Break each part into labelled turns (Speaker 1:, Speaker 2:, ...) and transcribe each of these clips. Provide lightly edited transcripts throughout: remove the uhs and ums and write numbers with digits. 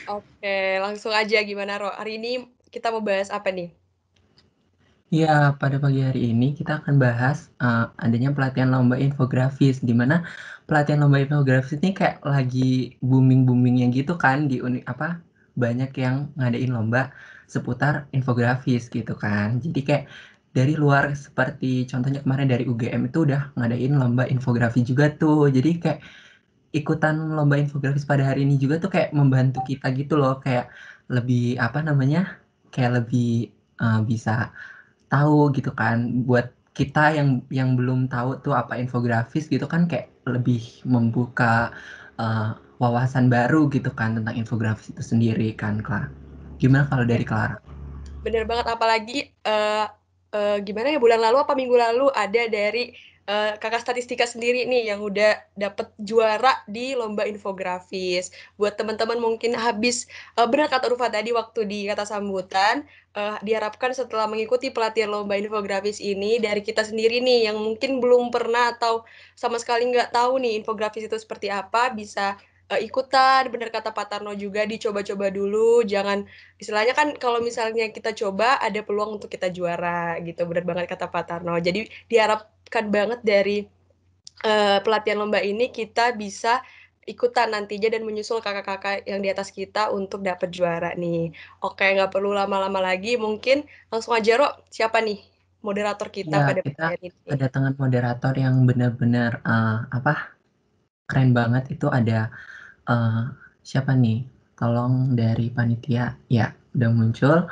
Speaker 1: Oke, langsung aja gimana Ro? Hari ini kita mau bahas apa nih?
Speaker 2: Iya, pada pagi hari ini kita akan bahas adanya pelatihan lomba infografis, di mana pelatihan lomba infografis ini kayak lagi booming-boomingnya gitu kan di banyak yang ngadain lomba seputar infografis gitu kan. Jadi kayak dari luar seperti contohnya kemarin dari UGM itu udah ngadain lomba infografis juga tuh. Jadi kayak ikutan lomba infografis pada hari ini juga tuh kayak membantu kita gitu loh, kayak lebih kayak lebih bisa tahu gitu kan, buat kita yang belum tahu tuh apa infografis gitu kan, kayak lebih membuka uh, wawasan baru gitu kan tentang infografis itu sendiri kan, Kak. Gimana kalau dari Clara?
Speaker 1: Bener banget, apalagi gimana ya bulan lalu apa minggu lalu ada dari kakak statistika sendiri nih yang udah dapet juara di lomba infografis. Buat teman-teman mungkin habis benar kata Rufa tadi waktu di kata sambutan, diharapkan setelah mengikuti pelatihan lomba infografis ini dari kita sendiri nih yang mungkin belum pernah atau sama sekali nggak tahu nih infografis itu seperti apa bisa ikutan, bener kata Pak Tarno juga dicoba-coba dulu, jangan istilahnya kan kalau misalnya kita coba ada peluang untuk kita juara gitu, benar banget kata Pak Tarno. Jadi diharapkan banget dari pelatihan lomba ini kita bisa ikutan nantinya dan menyusul kakak-kakak yang di atas kita untuk dapat juara nih. Oke, nggak perlu lama-lama lagi, mungkin langsung aja Ro, siapa nih moderator kita
Speaker 2: Ya,
Speaker 1: pada
Speaker 2: kita
Speaker 1: pagi hari ini?
Speaker 2: kedatangan moderator yang benar-benar keren banget. Itu ada eh, siapa nih? Tolong dari panitia. Ya, udah muncul.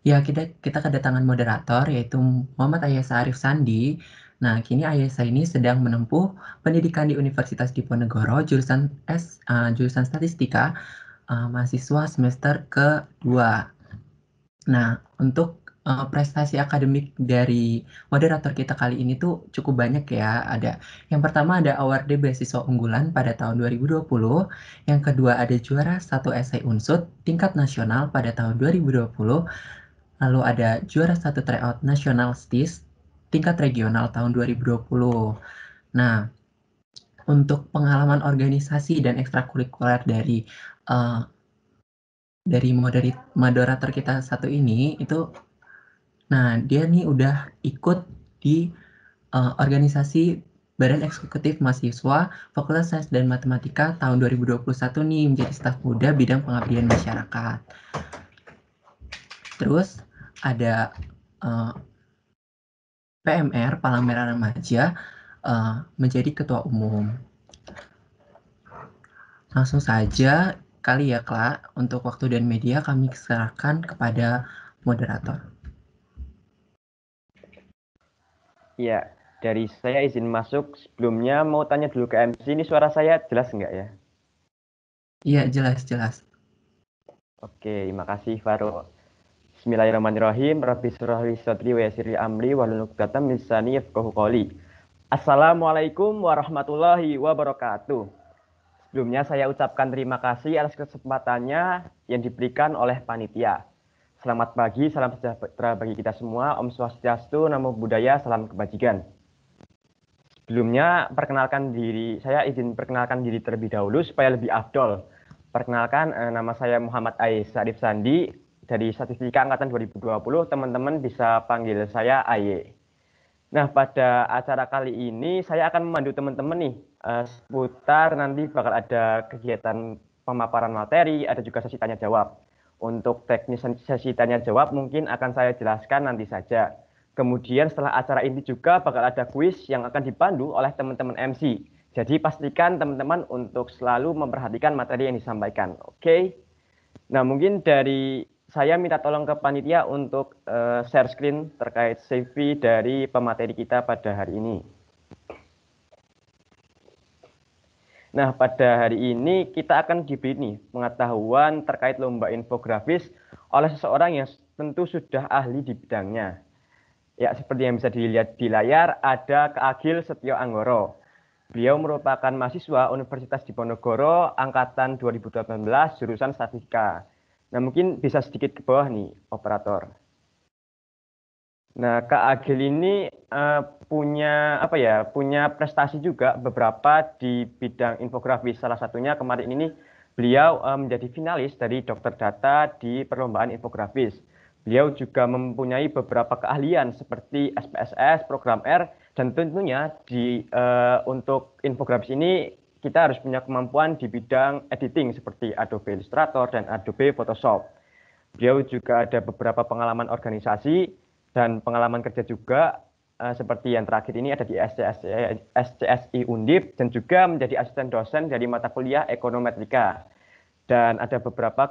Speaker 2: Ya, kita kedatangan moderator yaitu Muhammad Ayesa Arif Sandi. Nah, kini Ayesa ini sedang menempuh pendidikan di Universitas Diponegoro jurusan Statistika, mahasiswa semester kedua. Nah, untuk prestasi akademik dari moderator kita kali ini tuh cukup banyak ya. Yang pertama ada award beasiswa unggulan pada tahun 2020. Yang kedua ada juara satu esai unsut tingkat nasional pada tahun 2020. Lalu ada juara satu tryout nasional STIS tingkat regional tahun 2020. Nah, untuk pengalaman organisasi dan ekstrakurikuler eh, moderator kita satu ini itu, nah dia nih udah ikut di organisasi Badan Eksekutif Mahasiswa Fakultas Sains dan Matematika tahun 2021 nih, menjadi staf muda bidang pengabdian masyarakat. Terus ada eh, PMR Palang Merah Remaja, menjadi ketua umum. Langsung saja kali ya, Kak, untuk waktu dan media kami serahkan kepada moderator.
Speaker 3: Iya, dari saya izin masuk. Sebelumnya mau tanya dulu ke MC, ini suara saya jelas nggak ya?
Speaker 2: Iya, jelas-jelas.
Speaker 3: Oke, terima kasih Faro. Bismillahirrahmanirrahim. Rabbi shrah li sadri wa yassir li amri wahlul 'uqdatam min lisani yafqahu qawli. Assalamualaikum warahmatullahi wabarakatuh. Sebelumnya saya ucapkan terima kasih atas kesempatannya yang diberikan oleh panitia. Selamat pagi, salam sejahtera bagi kita semua. Om Swastiastu, Namo Buddhaya, salam kebajikan. Sebelumnya, saya izin perkenalkan diri terlebih dahulu supaya lebih afdol. Perkenalkan, nama saya Muhammad Ais Arif Sandi dari Statistika Angkatan 2020. Teman-teman bisa panggil saya AY. Nah, pada acara kali ini saya akan memandu teman-teman nih seputar nanti bakal ada kegiatan pemaparan materi, ada juga sesi tanya jawab. Untuk teknis sesi tanya jawab mungkin akan saya jelaskan nanti saja. Kemudian setelah acara ini juga bakal ada kuis yang akan dipandu oleh teman-teman MC. Jadi pastikan teman-teman untuk selalu memperhatikan materi yang disampaikan. Oke. Nah, mungkin dari saya minta tolong ke panitia untuk share screen terkait CV dari pemateri kita pada hari ini. Nah, pada hari ini kita akan diberi nih pengetahuan terkait lomba infografis oleh seseorang yang tentu sudah ahli di bidangnya. Ya, seperti yang bisa dilihat di layar, ada Kak Agil Setio Anggoro. Beliau merupakan mahasiswa Universitas Diponegoro angkatan 2018 jurusan Statistika. Nah, mungkin bisa sedikit ke bawah nih, operator. Nah, Kak Agil ini punya prestasi juga beberapa di bidang infografis. Salah satunya kemarin ini Beliau menjadi finalis dari Dokter Data di perlombaan infografis. Beliau juga mempunyai beberapa keahlian seperti SPSS, program R, dan tentunya untuk infografis ini kita harus punya kemampuan di bidang editing seperti Adobe Illustrator dan Adobe Photoshop. Beliau juga ada beberapa pengalaman organisasi dan pengalaman kerja juga seperti yang terakhir ini ada di SCSI Undip dan juga menjadi asisten dosen dari mata kuliah Ekonometrika. Dan ada beberapa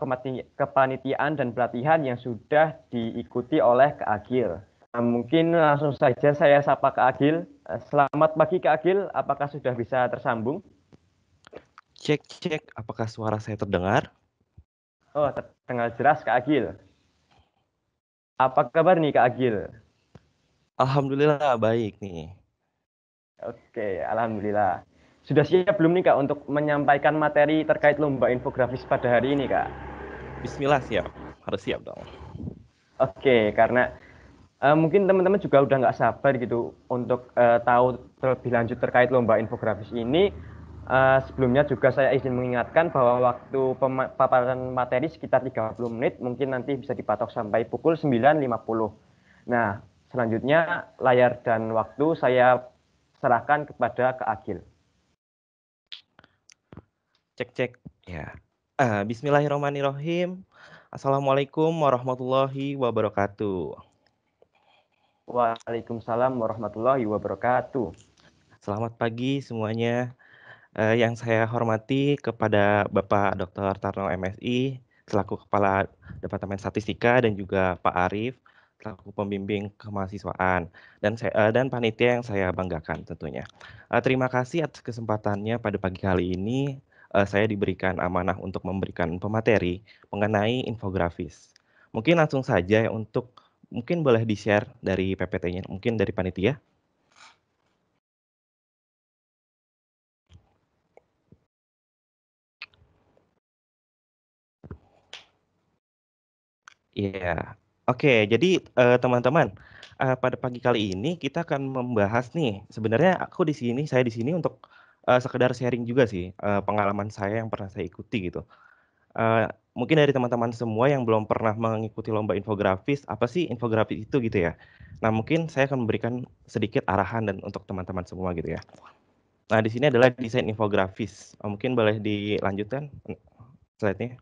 Speaker 3: kepanitiaan dan pelatihan yang sudah diikuti oleh Kak Agil. Mungkin langsung saja saya sapa Kak Agil. Selamat pagi Kak Agil, apakah sudah bisa tersambung?
Speaker 4: Cek, apakah suara saya terdengar?
Speaker 3: Oh, terdengar jelas Kak Agil. Apa kabar nih Kak Agil?
Speaker 4: Alhamdulillah baik nih.
Speaker 3: Oke, alhamdulillah. Sudah siap belum nih Kak untuk menyampaikan materi terkait lomba infografis pada hari ini Kak?
Speaker 4: Bismillah, siap. Harus siap dong.
Speaker 3: Oke, karena mungkin teman-teman juga udah nggak sabar gitu untuk tahu terlebih lanjut terkait lomba infografis ini. Sebelumnya juga saya izin mengingatkan bahwa waktu paparan materi sekitar 30 menit, mungkin nanti bisa dipatok sampai pukul 9.50. Nah, selanjutnya layar dan waktu saya serahkan kepada Kak Agil.
Speaker 4: Cek. Ya. Bismillahirrahmanirrahim. Assalamualaikum warahmatullahi wabarakatuh.
Speaker 3: Waalaikumsalam warahmatullahi wabarakatuh.
Speaker 4: Selamat pagi semuanya. Yang saya hormati kepada Bapak Dr. Tarno MSI selaku Kepala Departemen Statistika dan juga Pak Arif selaku pembimbing kemahasiswaan dan panitia yang saya banggakan tentunya. Terima kasih atas kesempatannya pada pagi kali ini. Saya diberikan amanah untuk memberikan pemateri mengenai infografis. Mungkin langsung saja ya mungkin boleh di-share dari PPT-nya, mungkin dari panitia. Iya. Oke, jadi, teman-teman, pada pagi kali ini kita akan membahas nih, sebenarnya saya di sini untuk, sekedar sharing juga sih, pengalaman saya yang pernah saya ikuti gitu. Mungkin dari teman-teman semua yang belum pernah mengikuti lomba infografis, apa sih infografis itu gitu ya. Nah, mungkin saya akan memberikan sedikit arahan dan untuk teman-teman semua gitu ya. Nah, di sini adalah desain infografis, mungkin boleh dilanjutkan, slide-nya?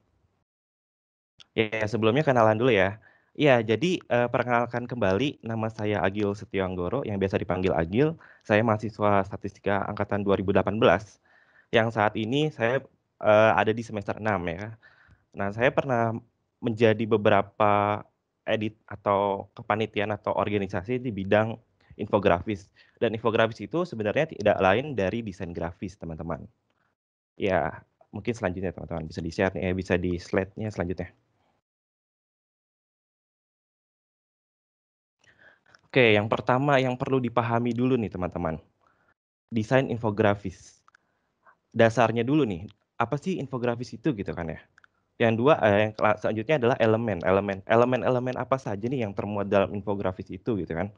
Speaker 4: Ya, sebelumnya kenalan dulu ya. Iya, jadi, perkenalkan kembali, nama saya Agil Setianggoro, yang biasa dipanggil Agil. Saya mahasiswa Statistika angkatan 2018, yang saat ini saya, ada di semester 6 ya. Nah, saya pernah menjadi beberapa edit atau kepanitiaan atau organisasi di bidang infografis. Dan infografis itu sebenarnya tidak lain dari desain grafis, teman-teman. Ya, mungkin selanjutnya teman-teman bisa di-share nih, bisa di slide-nya selanjutnya. Oke, yang pertama yang perlu dipahami dulu nih teman-teman, desain infografis. Dasarnya dulu nih, apa sih infografis itu gitu kan ya. Yang dua, yang selanjutnya adalah elemen apa saja nih yang termuat dalam infografis itu gitu kan.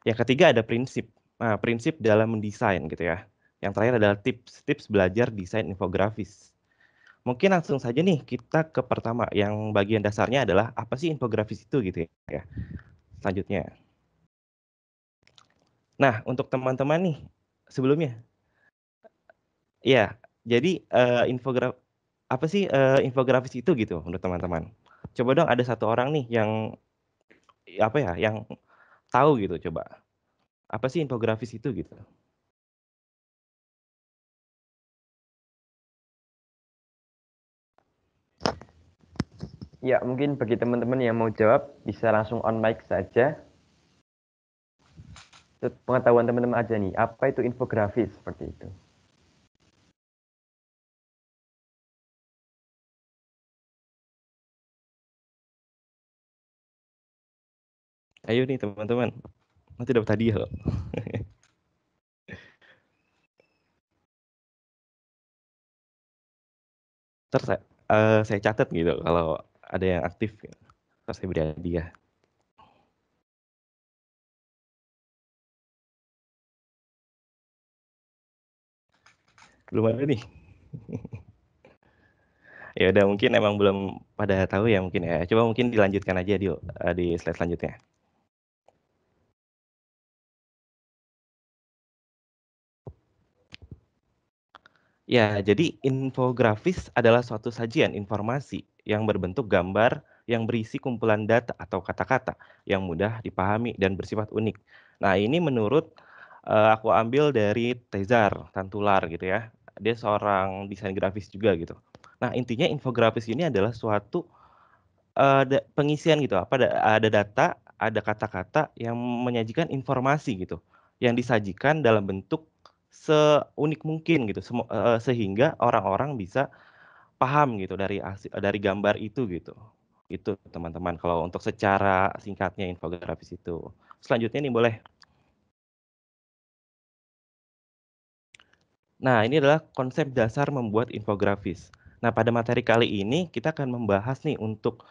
Speaker 4: Yang ketiga ada prinsip. Nah, prinsip dalam mendesain gitu ya. Yang terakhir adalah tips belajar desain infografis. Mungkin langsung saja nih kita ke pertama, yang bagian dasarnya adalah apa sih infografis itu gitu ya. Selanjutnya. Nah, untuk teman-teman nih, sebelumnya, iya, jadi, apa sih, infografis itu gitu menurut teman-teman? Coba dong ada satu orang nih yang, apa ya, yang tahu gitu coba, apa sih infografis itu gitu?
Speaker 3: Ya, mungkin bagi teman-teman yang mau jawab, bisa langsung on mic saja. Pengetahuan teman-teman aja nih, apa itu infografis seperti itu?
Speaker 4: Ayo nih teman-teman, nanti dapat hadiah loh. Entar saya catat gitu kalau ada yang aktif, entar saya beri hadiah. Belum ada nih. Ya udah mungkin emang belum pada tahu ya mungkin ya. Coba mungkin dilanjutkan aja di slide selanjutnya. Ya, jadi infografis adalah suatu sajian informasi yang berbentuk gambar yang berisi kumpulan data atau kata-kata yang mudah dipahami dan bersifat unik. Nah, ini menurut aku ambil dari Tezar Tantular gitu ya. Dia seorang desain grafis juga gitu. Nah, intinya infografis ini adalah suatu pengisian gitu, ada data, ada kata-kata yang menyajikan informasi gitu, yang disajikan dalam bentuk seunik mungkin gitu, sehingga orang-orang bisa paham gitu dari gambar itu gitu. Itu teman-teman kalau untuk secara singkatnya infografis itu. Selanjutnya nih boleh. Nah, ini adalah konsep dasar membuat infografis. Nah, pada materi kali ini kita akan membahas nih untuk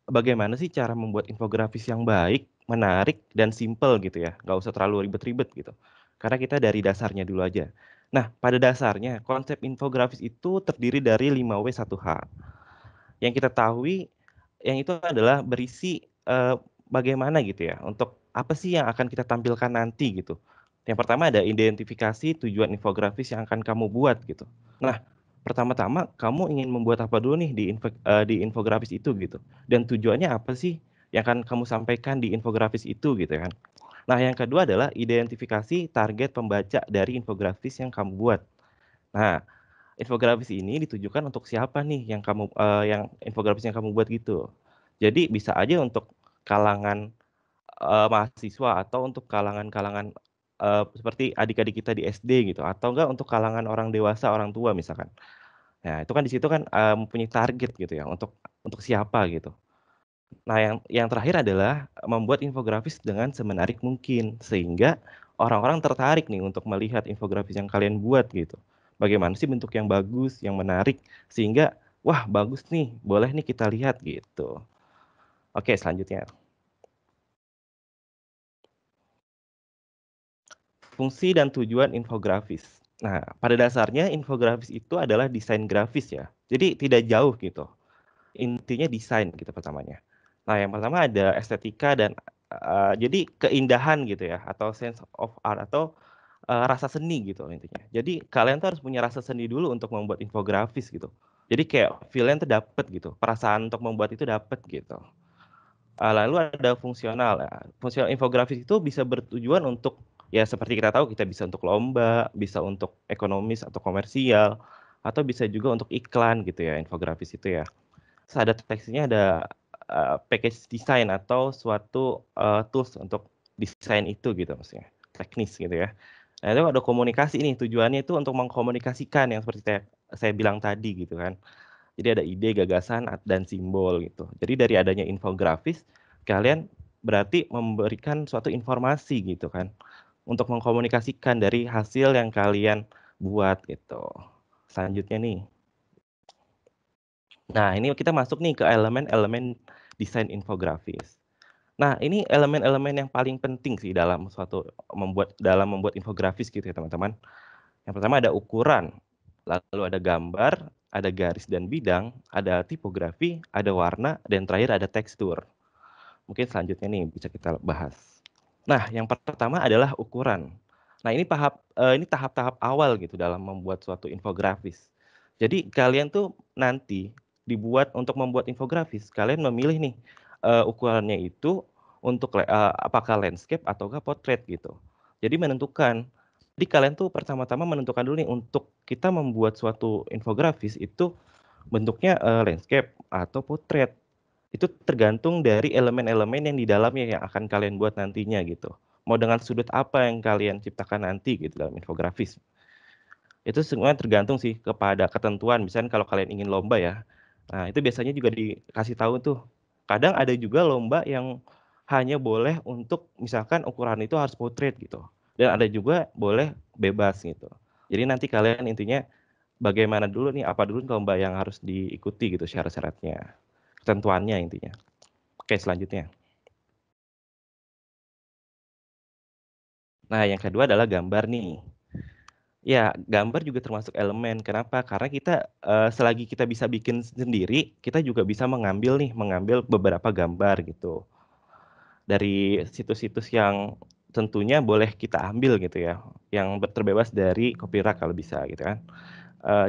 Speaker 4: bagaimana sih cara membuat infografis yang baik, menarik, dan simple gitu ya? Nggak usah terlalu ribet-ribet gitu. Karena kita dari dasarnya dulu aja. Nah, pada dasarnya konsep infografis itu terdiri dari 5W1H. Yang kita tahu yang itu adalah berisi bagaimana gitu ya, untuk apa sih yang akan kita tampilkan nanti gitu. Yang pertama ada identifikasi tujuan infografis yang akan kamu buat gitu. Nah, pertama-tama kamu ingin membuat apa dulu nih di infografis itu gitu. Dan tujuannya apa sih yang akan kamu sampaikan di infografis itu gitu kan. Nah, yang kedua adalah identifikasi target pembaca dari infografis yang kamu buat. Nah, infografis ini ditujukan untuk siapa nih yang infografis yang kamu buat gitu. Jadi bisa aja untuk kalangan mahasiswa atau untuk kalangan-kalangan seperti adik-adik kita di SD gitu atau enggak untuk kalangan orang dewasa, orang tua misalkan. Nah, itu kan di situ kan mempunyai target gitu ya untuk siapa gitu. Nah, yang terakhir adalah membuat infografis dengan semenarik mungkin sehingga orang-orang tertarik nih untuk melihat infografis yang kalian buat gitu. Bagaimana sih bentuk yang bagus, yang menarik sehingga wah bagus nih, boleh nih kita lihat gitu. Oke, selanjutnya. Fungsi dan tujuan infografis. Nah, pada dasarnya infografis itu adalah desain grafis ya. Jadi tidak jauh gitu. Intinya desain gitu pertamanya. Nah, yang pertama ada estetika dan jadi keindahan gitu ya atau sense of art atau rasa seni gitu intinya. Jadi kalian tuh harus punya rasa seni dulu untuk membuat infografis gitu. Jadi kayak feel-nya tuh dapet gitu, perasaan untuk membuat itu dapet gitu. Lalu ada fungsional ya. Fungsional infografis itu bisa bertujuan untuk ya seperti kita tahu kita bisa untuk lomba, bisa untuk ekonomis atau komersial, atau bisa juga untuk iklan gitu ya infografis itu ya. Terus ada teksnya ada package design atau suatu tools untuk desain itu gitu maksudnya, teknis gitu ya. Nah, itu ada komunikasi nih, tujuannya itu untuk mengkomunikasikan yang seperti saya bilang tadi gitu kan. Jadi ada ide, gagasan, dan simbol gitu. Jadi dari adanya infografis, kalian berarti memberikan suatu informasi gitu kan, untuk mengkomunikasikan dari hasil yang kalian buat gitu. Selanjutnya nih. Nah, ini kita masuk nih ke elemen-elemen desain infografis. Nah, ini elemen-elemen yang paling penting sih dalam membuat infografis gitu ya, teman-teman. Yang pertama ada ukuran, lalu ada gambar, ada garis dan bidang, ada tipografi, ada warna, dan terakhir ada tekstur. Mungkin selanjutnya nih bisa kita bahas. Nah, yang pertama adalah ukuran. Nah, ini tahap-tahap awal gitu dalam membuat suatu infografis. Jadi kalian tuh nanti untuk membuat infografis, kalian memilih nih ukurannya itu untuk apakah landscape ataukah portrait gitu. Jadi menentukan. Jadi kalian tuh pertama-tama menentukan dulu nih untuk kita membuat suatu infografis itu bentuknya landscape atau portrait. Itu tergantung dari elemen-elemen yang di dalamnya yang akan kalian buat nantinya gitu. Mau dengan sudut apa yang kalian ciptakan nanti gitu dalam infografis. Itu semuanya tergantung sih kepada ketentuan. Misalnya kalau kalian ingin lomba ya, nah itu biasanya juga dikasih tahu tuh. Kadang ada juga lomba yang hanya boleh untuk misalkan ukuran itu harus portrait gitu. Dan ada juga boleh bebas gitu. Jadi nanti kalian intinya bagaimana dulu nih, apa dulu lomba yang harus diikuti gitu syarat-syaratnya. Ketentuannya intinya. Oke, selanjutnya. Nah, yang kedua adalah gambar nih. Ya, gambar juga termasuk elemen. Kenapa? Karena kita, selagi kita bisa bikin sendiri, kita juga bisa mengambil beberapa gambar gitu. Dari situs-situs yang tentunya boleh kita ambil gitu ya, yang terbebas dari copyright kalau bisa gitu kan.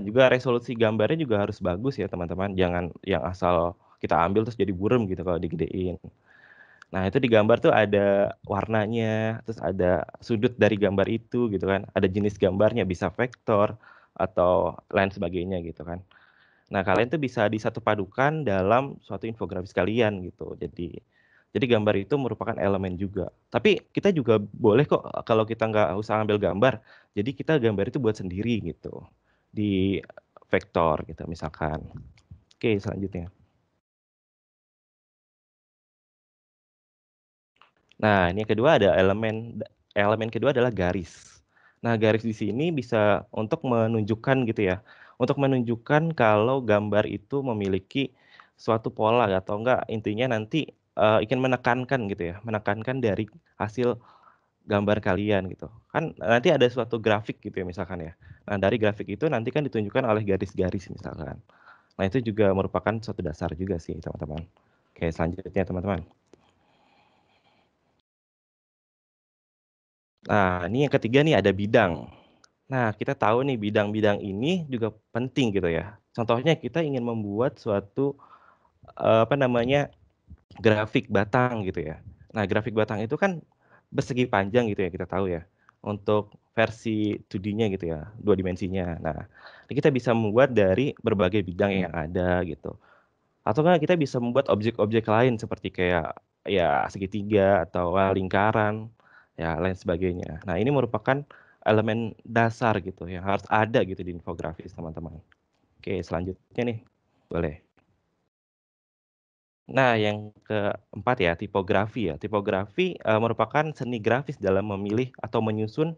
Speaker 4: Juga resolusi gambarnya juga harus bagus ya teman-teman, jangan yang asal kita ambil terus jadi buram gitu kalau digedein. Nah, itu di gambar tuh ada warnanya, terus ada sudut dari gambar itu gitu kan, ada jenis gambarnya, bisa vektor atau lain sebagainya gitu kan. Nah, kalian tuh bisa disatu padukan dalam suatu infografis kalian gitu. Jadi gambar itu merupakan elemen juga. Tapi kita juga boleh kok kalau kita nggak usah ambil gambar, jadi kita gambar itu buat sendiri gitu di vektor gitu misalkan. Oke, selanjutnya. Nah, ini yang kedua ada elemen kedua adalah garis. Nah, garis di sini bisa untuk menunjukkan gitu ya, untuk menunjukkan kalau gambar itu memiliki suatu pola atau enggak intinya nanti, ingin menekankan gitu ya, menekankan dari hasil gambar kalian gitu. Kan nanti ada suatu grafik gitu ya misalkan ya. Nah, dari grafik itu nanti kan ditunjukkan oleh garis-garis misalkan. Nah, itu juga merupakan suatu dasar juga sih teman-teman. Oke, selanjutnya teman-teman. Nah, ini yang ketiga nih ada bidang. Nah, kita tahu nih bidang-bidang ini juga penting gitu ya. Contohnya kita ingin membuat suatu, apa namanya, grafik batang gitu ya. Nah, grafik batang itu kan persegi panjang gitu ya, kita tahu ya, untuk versi 2D-nya gitu ya, 2 dimensinya. Nah, kita bisa membuat dari berbagai bidang yang ada gitu. Atau enggak kita bisa membuat objek-objek lain seperti kayak, ya segitiga atau lingkaran, ya lain sebagainya. Nah, ini merupakan elemen dasar gitu yang harus ada gitu di infografis, teman-teman. Oke, selanjutnya nih, boleh. Nah, yang keempat ya, tipografi ya. Tipografi, merupakan seni grafis dalam memilih atau menyusun,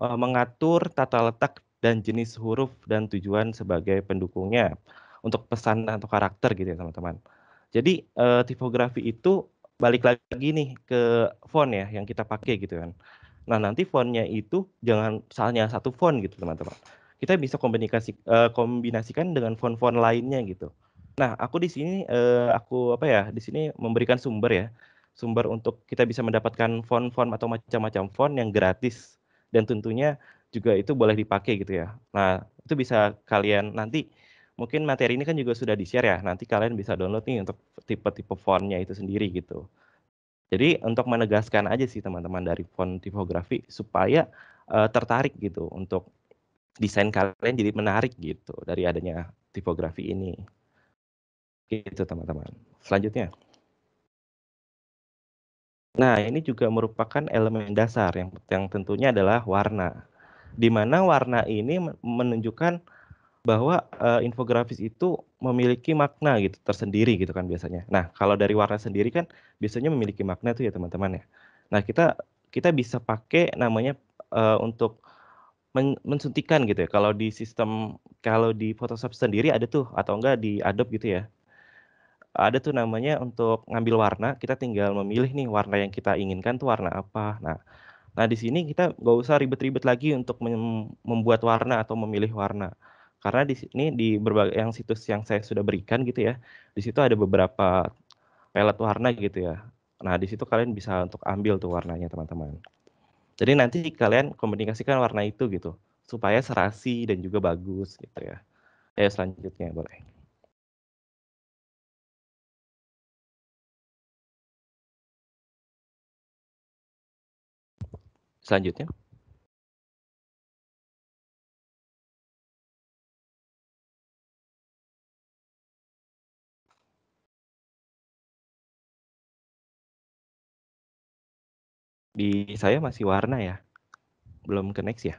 Speaker 4: mengatur tata letak dan jenis huruf dan tujuan sebagai pendukungnya, untuk pesan atau karakter gitu ya, teman-teman. Jadi, tipografi itu balik lagi nih ke font ya, yang kita pakai gitu kan. Nah, nanti font-nya itu jangan misalnya satu font gitu, teman-teman. Kita bisa kombinasikan dengan font-font lainnya gitu. Nah, aku di sini, aku apa ya, di sini memberikan sumber ya, sumber untuk kita bisa mendapatkan font-font atau macam-macam font yang gratis dan tentunya juga itu boleh dipakai gitu ya. Nah, itu bisa kalian nanti mungkin materi ini kan juga sudah di-share ya, nanti kalian bisa download nih untuk tipe-tipe font-nya itu sendiri gitu. Jadi untuk menegaskan aja sih teman-teman dari font tipografi supaya, tertarik gitu untuk desain kalian jadi menarik gitu dari adanya tipografi ini. Gitu teman-teman. Selanjutnya. Nah, ini juga merupakan elemen dasar yang tentunya adalah warna. Di mana warna ini menunjukkan bahwa, infografis itu memiliki makna gitu tersendiri gitu kan biasanya. Nah, kalau dari warna sendiri kan biasanya memiliki makna tuh ya teman-teman ya. Nah, kita kita bisa pakai namanya, untuk mensuntikan gitu ya. Kalau di Photoshop sendiri ada tuh atau enggak di Adobe gitu ya. Ada tuh namanya untuk ngambil warna, kita tinggal memilih nih warna yang kita inginkan tuh warna apa. Nah di sini kita nggak usah ribet-ribet lagi untuk membuat warna atau memilih warna. Karena di sini di berbagai yang situs yang saya sudah berikan gitu ya, di situ ada beberapa palette warna gitu ya. Nah di situ kalian bisa untuk ambil tuh warnanya teman-teman. Jadi nanti kalian komunikasikan warna itu gitu, supaya serasi dan juga bagus gitu ya. Ayo selanjutnya boleh. Selanjutnya. Di saya masih warna ya, belum ke next ya.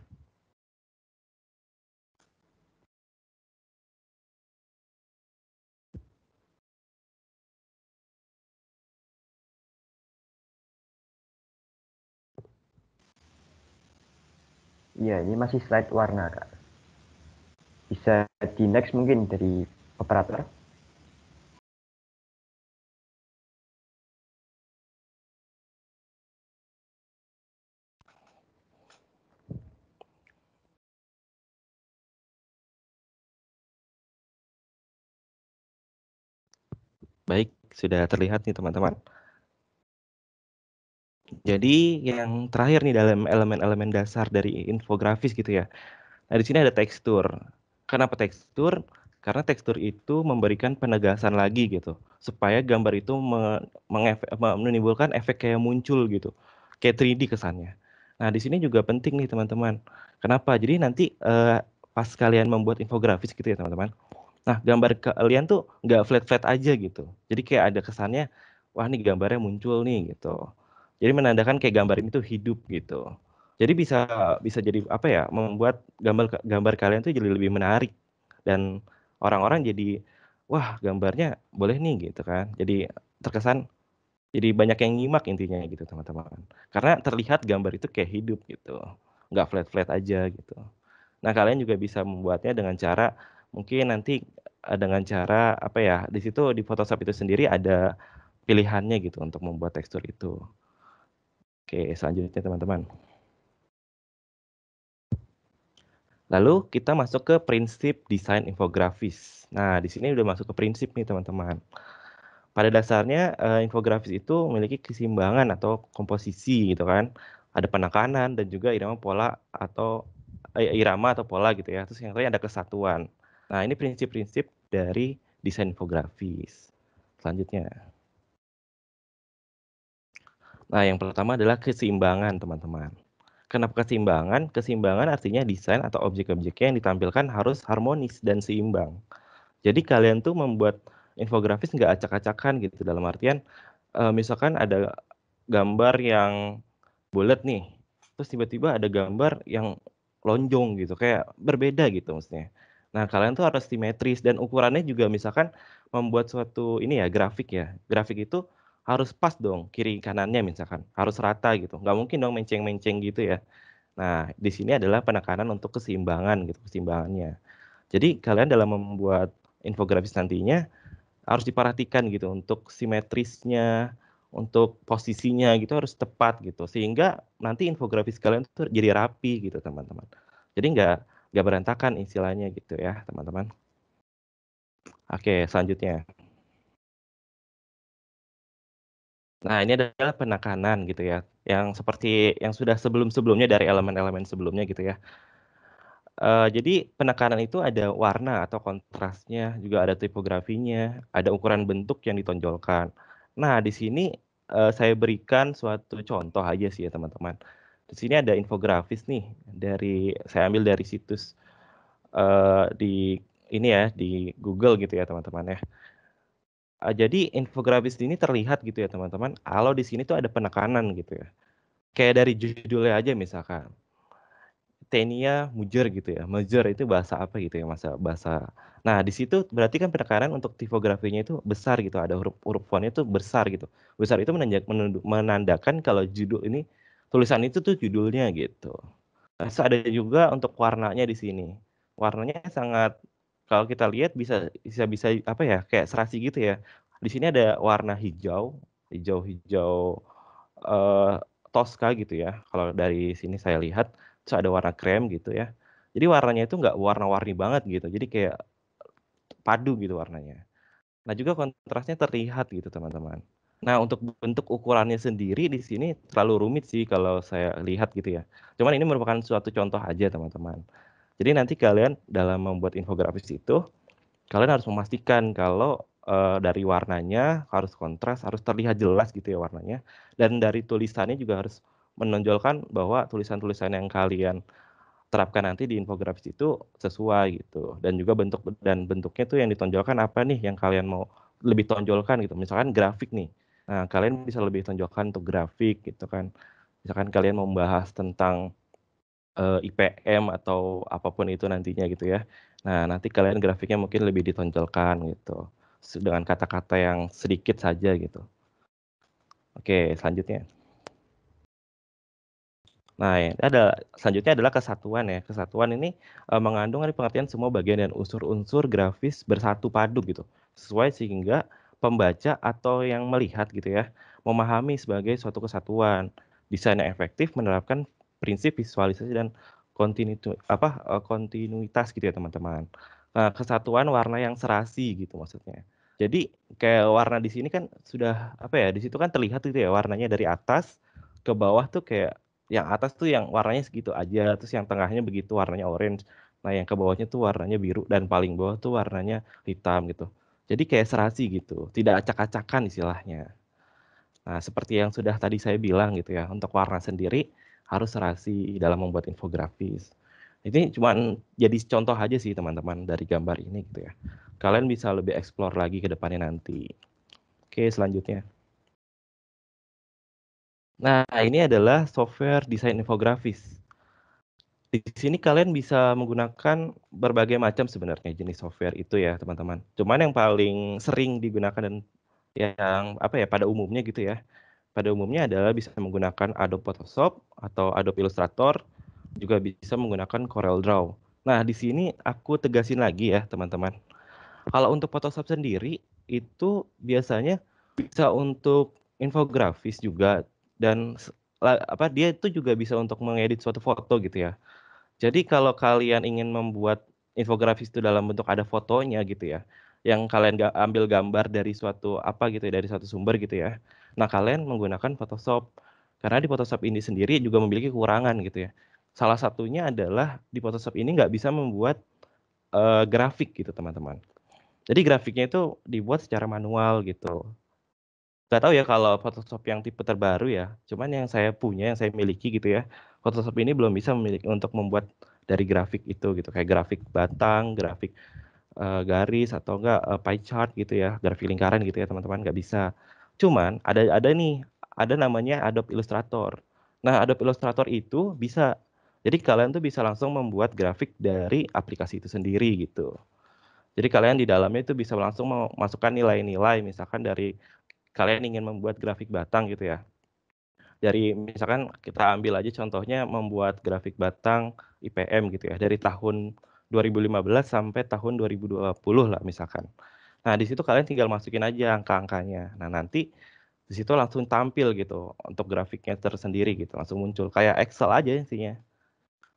Speaker 3: Iya, ini masih slide warna, Kak. Bisa di next mungkin dari operator.
Speaker 4: Baik, sudah terlihat nih teman-teman. Jadi yang terakhir nih dalam elemen-elemen dasar dari infografis gitu ya. Nah, di sini ada tekstur. Kenapa tekstur? Karena tekstur itu memberikan penegasan lagi gitu, supaya gambar itu menimbulkan efek kayak muncul gitu, kayak 3D kesannya. Nah, di sini juga penting nih teman-teman. Kenapa? Jadi nanti pas kalian membuat infografis gitu ya teman-teman. Nah, gambar kalian tuh nggak flat-flat aja gitu. Jadi kayak ada kesannya, wah nih gambarnya muncul nih gitu. Jadi menandakan kayak gambar ini tuh hidup gitu. Jadi bisa bisa jadi apa ya, membuat gambar gambar kalian tuh jadi lebih menarik dan orang-orang jadi wah gambarnya boleh nih gitu kan. Jadi terkesan jadi banyak yang nyimak intinya gitu teman-teman. Karena terlihat gambar itu kayak hidup gitu. Nggak flat-flat aja gitu. Nah, kalian juga bisa membuatnya dengan cara mungkin nanti dengan cara apa ya, di situ di Photoshop itu sendiri ada pilihannya gitu untuk membuat tekstur itu. Oke, selanjutnya teman-teman. Lalu kita masuk ke prinsip desain infografis. Nah, di sini udah masuk ke prinsip nih teman-teman. Pada dasarnya infografis itu memiliki keseimbangan atau komposisi gitu kan. Ada penekanan dan juga irama pola atau irama atau pola gitu ya. Terus yang lain ada kesatuan. Nah, ini prinsip-prinsip dari desain infografis. Selanjutnya. Nah, yang pertama adalah keseimbangan, teman-teman. Kenapa keseimbangan? Keseimbangan artinya desain atau objek-objeknya yang ditampilkan harus harmonis dan seimbang. Jadi kalian tuh membuat infografis nggak acak-acakan gitu, dalam artian misalkan ada gambar yang bulat nih, terus tiba-tiba ada gambar yang lonjong gitu, kayak berbeda gitu maksudnya. Nah, kalian tuh harus simetris dan ukurannya juga misalkan membuat suatu ini ya, grafik ya. Grafik itu harus pas dong, kiri kanannya misalkan, harus rata gitu. Nggak mungkin dong menceng-menceng gitu ya. Nah, di sini adalah penekanan untuk keseimbangan gitu, keseimbangannya. Jadi kalian dalam membuat infografis nantinya harus diperhatikan gitu untuk simetrisnya, untuk posisinya gitu harus tepat gitu. Sehingga nanti infografis kalian tuh jadi rapi gitu, teman-teman. Jadi nggak berantakan istilahnya gitu ya, teman-teman. Oke, selanjutnya. Nah, ini adalah penekanan gitu ya, yang seperti yang sudah sebelum-sebelumnya dari elemen-elemen sebelumnya gitu ya. Jadi penekanan itu ada warna atau kontrasnya, juga ada tipografinya, ada ukuran bentuk yang ditonjolkan. Nah, di sini, saya berikan suatu contoh aja sih ya, teman-teman. Di sini ada infografis nih, saya ambil dari situs, di ini ya, di Google gitu ya, teman-teman ya. Jadi infografis ini terlihat gitu ya, teman-teman, kalau di sini tuh ada penekanan gitu ya. Kayak dari judulnya aja misalkan. Tenia Mujer gitu ya. Mujer itu bahasa apa gitu ya, bahasa. Nah, di situ berarti kan penekanan untuk tipografinya itu besar gitu, ada huruf fontnya itu besar gitu. Besar itu menandakan kalau judul ini tulisan itu tuh judulnya gitu. Terus ada juga untuk warnanya di sini. Warnanya sangat kalau kita lihat bisa bisa bisa apa ya, kayak serasi gitu ya. Di sini ada warna hijau, hijau-hijau eh, toska gitu ya. Kalau dari sini saya lihat, terus ada warna krem gitu ya. Jadi warnanya itu nggak warna-warni banget gitu. Jadi kayak padu gitu warnanya. Nah, juga kontrasnya terlihat gitu, teman-teman. Nah, untuk bentuk ukurannya sendiri di sini terlalu rumit sih kalau saya lihat gitu ya. Cuman ini merupakan suatu contoh aja, teman-teman. Jadi nanti kalian dalam membuat infografis itu, kalian harus memastikan kalau dari warnanya harus kontras, harus terlihat jelas gitu ya warnanya. Dan dari tulisannya juga harus menonjolkan bahwa tulisan-tulisan yang kalian terapkan nanti di infografis itu sesuai gitu. Dan juga bentuknya tuh yang ditonjolkan apa nih yang kalian mau lebih tonjolkan gitu. Misalkan grafik nih. Nah, kalian bisa lebih tonjolkan untuk grafik gitu kan. Misalkan kalian mau membahas tentang IPM atau apapun itu nantinya gitu ya. Nah, nanti kalian grafiknya mungkin lebih ditonjolkan gitu. Dengan kata-kata yang sedikit saja gitu. Oke, selanjutnya. Nah, selanjutnya adalah kesatuan ya. Kesatuan ini mengandung dari pengertian semua bagian dan unsur-unsur grafis bersatu padu gitu. Sesuai sehingga pembaca atau yang melihat gitu ya, memahami sebagai suatu kesatuan. Desain yang efektif menerapkan prinsip visualisasi dan kontinuitas gitu ya, teman-teman. Nah, kesatuan warna yang serasi gitu maksudnya. Jadi kayak warna di sini kan sudah apa ya, di situ kan terlihat itu ya warnanya dari atas ke bawah tuh kayak yang atas tuh yang warnanya segitu aja, terus yang tengahnya begitu warnanya orange. Nah, yang ke bawahnya tuh warnanya biru dan paling bawah tuh warnanya hitam gitu. Jadi kayak serasi gitu, tidak acak-acakan istilahnya. Nah, seperti yang sudah tadi saya bilang gitu ya, untuk warna sendiri harus serasi dalam membuat infografis. Ini cuman jadi contoh aja sih teman-teman dari gambar ini gitu ya. Kalian bisa lebih explore lagi ke depannya nanti. Oke, selanjutnya. Nah, ini adalah software desain infografis. Di sini kalian bisa menggunakan berbagai macam sebenarnya jenis software itu ya, teman-teman. Cuman yang paling sering digunakan dan yang apa ya pada umumnya gitu ya. Pada umumnya adalah bisa menggunakan Adobe Photoshop atau Adobe Illustrator, juga bisa menggunakan CorelDRAW. Nah, di sini aku tegasin lagi ya, teman-teman. Kalau untuk Photoshop sendiri itu biasanya bisa untuk infografis juga dan apa dia itu juga bisa untuk mengedit suatu foto gitu ya. Jadi kalau kalian ingin membuat infografis itu dalam bentuk ada fotonya gitu ya, yang kalian ambil gambar dari suatu apa gitu ya, dari suatu sumber gitu ya. Nah, kalian menggunakan Photoshop. Karena di Photoshop ini sendiri juga memiliki kekurangan gitu ya. Salah satunya adalah di Photoshop ini nggak bisa membuat grafik gitu teman-teman. Jadi grafiknya itu dibuat secara manual gitu. Nggak tahu ya kalau Photoshop yang tipe terbaru ya, cuman yang saya punya, yang saya miliki gitu ya, Photoshop ini belum bisa memiliki untuk membuat dari grafik itu gitu, kayak grafik batang, grafik garis atau enggak pie chart gitu ya, grafik lingkaran gitu ya teman-teman, nggak bisa. Cuman ada nih, ada namanya Adobe Illustrator. Nah, Adobe Illustrator itu bisa, jadi kalian tuh bisa langsung membuat grafik dari aplikasi itu sendiri gitu. Jadi kalian di dalamnya itu bisa langsung memasukkan nilai-nilai, misalkan dari kalian ingin membuat grafik batang gitu ya. Dari misalkan kita ambil aja contohnya membuat grafik batang IPM gitu ya, dari tahun 2015 sampai tahun 2020 lah misalkan. Nah, di situ kalian tinggal masukin aja angka-angkanya. Nah, nanti di situ langsung tampil gitu untuk grafiknya tersendiri gitu, langsung muncul kayak Excel aja intinya.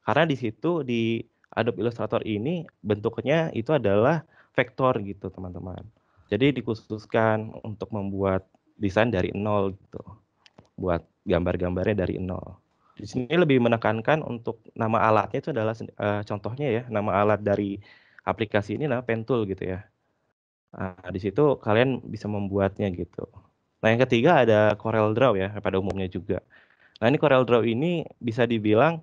Speaker 4: Karena di situ di Adobe Illustrator ini bentuknya itu adalah vektor gitu, teman-teman. Jadi dikhususkan untuk membuat desain dari nol gitu. Buat gambar-gambarnya dari nol. Di sini lebih menekankan untuk nama alatnya itu adalah contohnya ya, nama alat dari aplikasi ini nama Pentool gitu ya. Nah, di situ kalian bisa membuatnya gitu. Nah, yang ketiga ada CorelDRAW ya pada umumnya juga. Nah, ini CorelDRAW ini bisa dibilang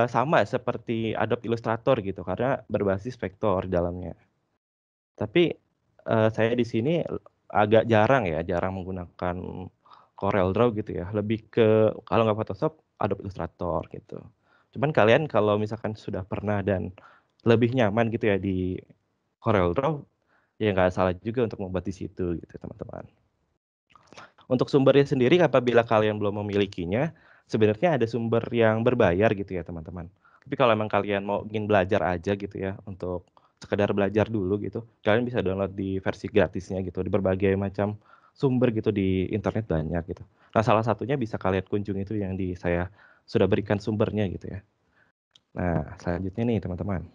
Speaker 4: sama seperti Adobe Illustrator gitu karena berbasis vektor di dalamnya. Tapi saya di sini agak jarang ya, jarang menggunakan CorelDRAW gitu ya. Lebih ke kalau nggak Photoshop, Adobe Illustrator gitu. Cuman kalian kalau misalkan sudah pernah dan lebih nyaman gitu ya di CorelDRAW, ya nggak salah juga untuk membuat di situ gitu teman-teman. Untuk sumbernya sendiri apabila kalian belum memilikinya, sebenarnya ada sumber yang berbayar gitu ya teman-teman. Tapi kalau emang kalian mau ingin belajar aja gitu ya, untuk sekedar belajar dulu gitu, kalian bisa download di versi gratisnya gitu, di berbagai macam sumber gitu di internet banyak gitu. Nah, salah satunya bisa kalian kunjungi itu yang di saya sudah berikan sumbernya gitu ya. Nah, selanjutnya nih teman-teman.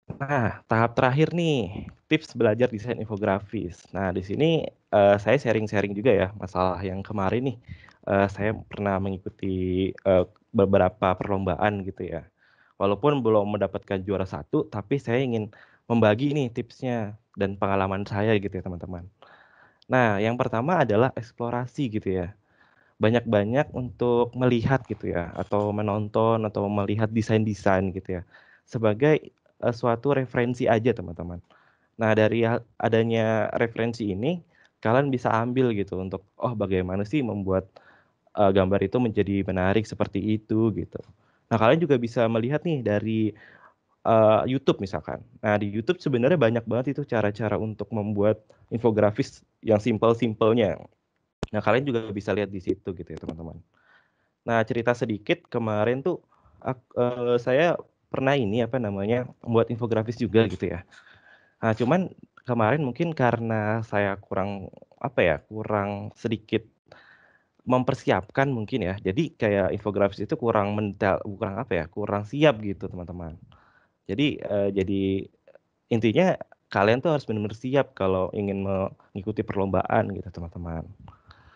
Speaker 4: Nah, tahap terakhir nih, tips belajar desain infografis. Nah, di sini saya sharing-sharing juga ya masalah yang kemarin nih. Saya pernah mengikuti beberapa perlombaan gitu ya. Walaupun belum mendapatkan juara satu, tapi saya ingin membagi nih tipsnya dan pengalaman saya gitu ya teman-teman. Nah, yang pertama adalah eksplorasi gitu ya. Banyak-banyak untuk melihat gitu ya, atau menonton atau melihat desain-desain gitu ya. Sebagai suatu referensi aja teman-teman. Nah, dari adanya referensi ini, kalian bisa ambil gitu untuk, oh bagaimana sih membuat gambar itu menjadi menarik seperti itu gitu. Nah, kalian juga bisa melihat nih dari YouTube misalkan. Nah, di YouTube sebenarnya banyak banget itu cara-cara untuk membuat infografis yang simpel-simpelnya. Nah, kalian juga bisa lihat di situ gitu ya teman-teman. Nah, cerita sedikit kemarin tuh saya pernah ini apa namanya membuat infografis juga gitu ya. Nah, cuman kemarin mungkin karena saya kurang apa ya, kurang sedikit mempersiapkan mungkin ya. Jadi kayak infografis itu kurang kurang apa ya, kurang siap gitu teman-teman. Jadi intinya kalian tuh harus benar-benar siap kalau ingin mengikuti perlombaan gitu teman-teman.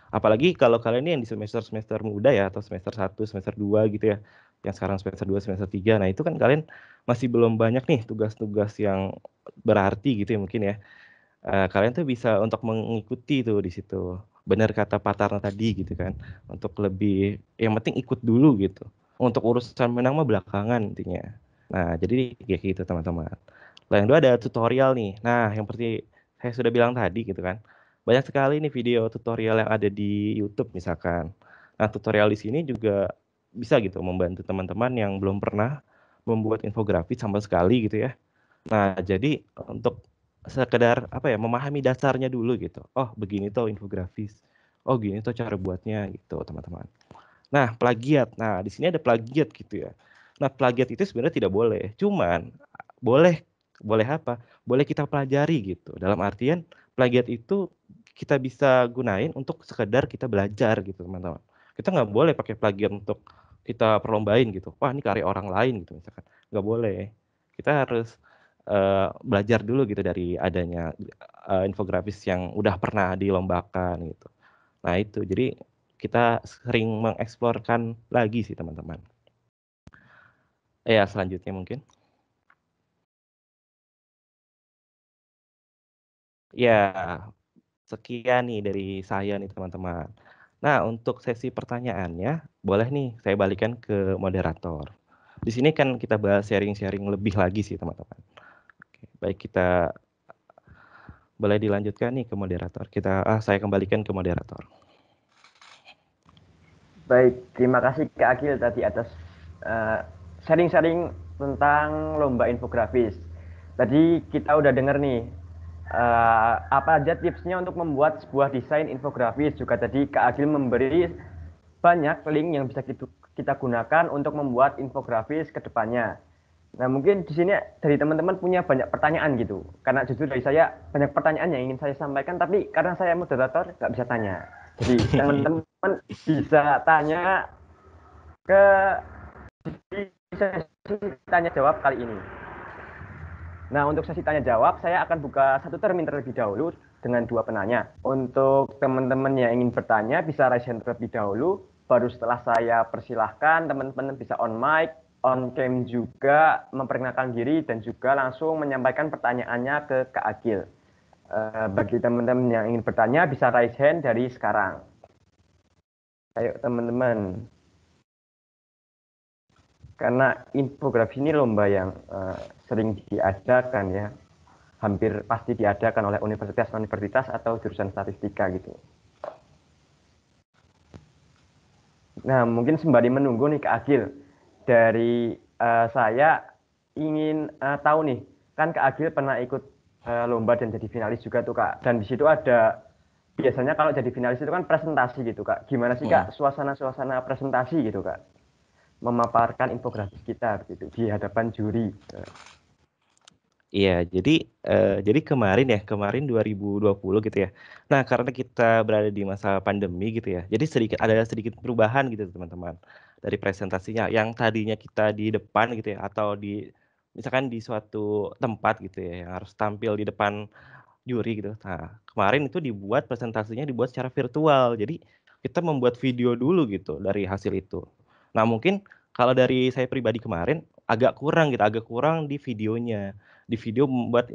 Speaker 4: Apalagi kalau kalian ini yang di semester muda ya, atau semester 1, semester 2 gitu ya, yang sekarang semester 2, semester 3. Nah itu kan kalian masih belum banyak nih tugas-tugas yang berarti gitu ya mungkin ya. Kalian tuh bisa untuk mengikuti tuh di situ. Benar kata Pak Tarno tadi gitu kan, untuk lebih yang penting ikut dulu gitu. Untuk urusan menang mah belakangan intinya. Nah jadi kayak gitu teman-teman. Nah yang kedua ada tutorial nih. Nah yang seperti saya sudah bilang tadi gitu kan, banyak sekali nih video tutorial yang ada di YouTube misalkan. Nah tutorial di sini juga bisa gitu membantu teman-teman yang belum pernah membuat infografis sama sekali gitu ya. Nah jadi untuk sekedar apa ya, memahami dasarnya dulu gitu. Oh begini tuh infografis. Oh gini tuh cara buatnya gitu teman-teman. Nah plagiat. Nah di sini ada plagiat gitu ya. Nah plagiat itu sebenarnya tidak boleh. Cuman boleh boleh apa? Boleh kita pelajari gitu. Dalam artian plagiat itu kita bisa gunain untuk sekedar kita belajar gitu teman-teman. Kita nggak boleh pakai plagiat untuk kita perlombain gitu. Wah ini karya orang lain gitu misalkan. Nggak boleh. Kita harus belajar dulu gitu dari adanya infografis yang udah pernah dilombakan gitu. Nah itu jadi kita sering mengeksplorkan lagi sih teman-teman. Ya selanjutnya mungkin. Ya sekian nih dari saya nih teman-teman. Nah untuk sesi pertanyaannya boleh nih saya balikan ke moderator. Di sini kan kita bahas sharing-sharing lebih lagi sih teman-teman. Oke, baik kita boleh dilanjutkan nih ke moderator. Saya kembalikan ke moderator.
Speaker 3: Baik, terima kasih Kak Agil tadi atas sharing-sharing tentang lomba infografis. Tadi kita udah dengar nih apa aja tipsnya untuk membuat sebuah desain infografis. Juga tadi Kak Agil memberi banyak link yang bisa kita gunakan untuk membuat infografis ke depannya. Nah, mungkin di sini dari teman-teman punya banyak pertanyaan gitu. Karena jujur dari saya banyak pertanyaan yang ingin saya sampaikan, tapi karena saya moderator nggak bisa tanya. Jadi teman-teman bisa tanya ke sesi tanya jawab kali ini. Nah, untuk sesi tanya jawab, saya akan buka satu termin terlebih dahulu dengan 2 penanya. Untuk teman-teman yang ingin bertanya, bisa raise hand terlebih dahulu. Baru setelah saya persilahkan, teman-teman bisa on mic, on cam juga, memperkenalkan diri, dan juga langsung menyampaikan pertanyaannya ke Kak Agil. Bagi teman-teman yang ingin bertanya, bisa raise hand dari sekarang. Ayo teman-teman. Karena infografi ini lomba yang sering diadakan ya, hampir pasti diadakan oleh universitas-universitas atau jurusan statistika gitu. Nah, mungkin sembari menunggu nih Kak Agil, dari saya ingin tahu nih, kan Kak Agil pernah ikut lomba dan jadi finalis juga tuh Kak, dan di situ ada biasanya kalau jadi finalis itu kan presentasi gitu Kak. Gimana sih Kak suasana presentasi gitu Kak? Memaparkan infografis kita gitu di hadapan juri.
Speaker 4: Iya, jadi kemarin 2020 gitu ya. Nah, karena kita berada di masa pandemi gitu ya, jadi ada sedikit perubahan gitu teman-teman dari presentasinya. Yang tadinya kita di depan gitu ya, atau misalkan di suatu tempat gitu ya, yang harus tampil di depan juri gitu. Nah, kemarin itu presentasinya dibuat secara virtual. Jadi kita membuat video dulu gitu dari hasil itu. Nah, mungkin kalau dari saya pribadi kemarin agak kurang di videonya. Di video membuat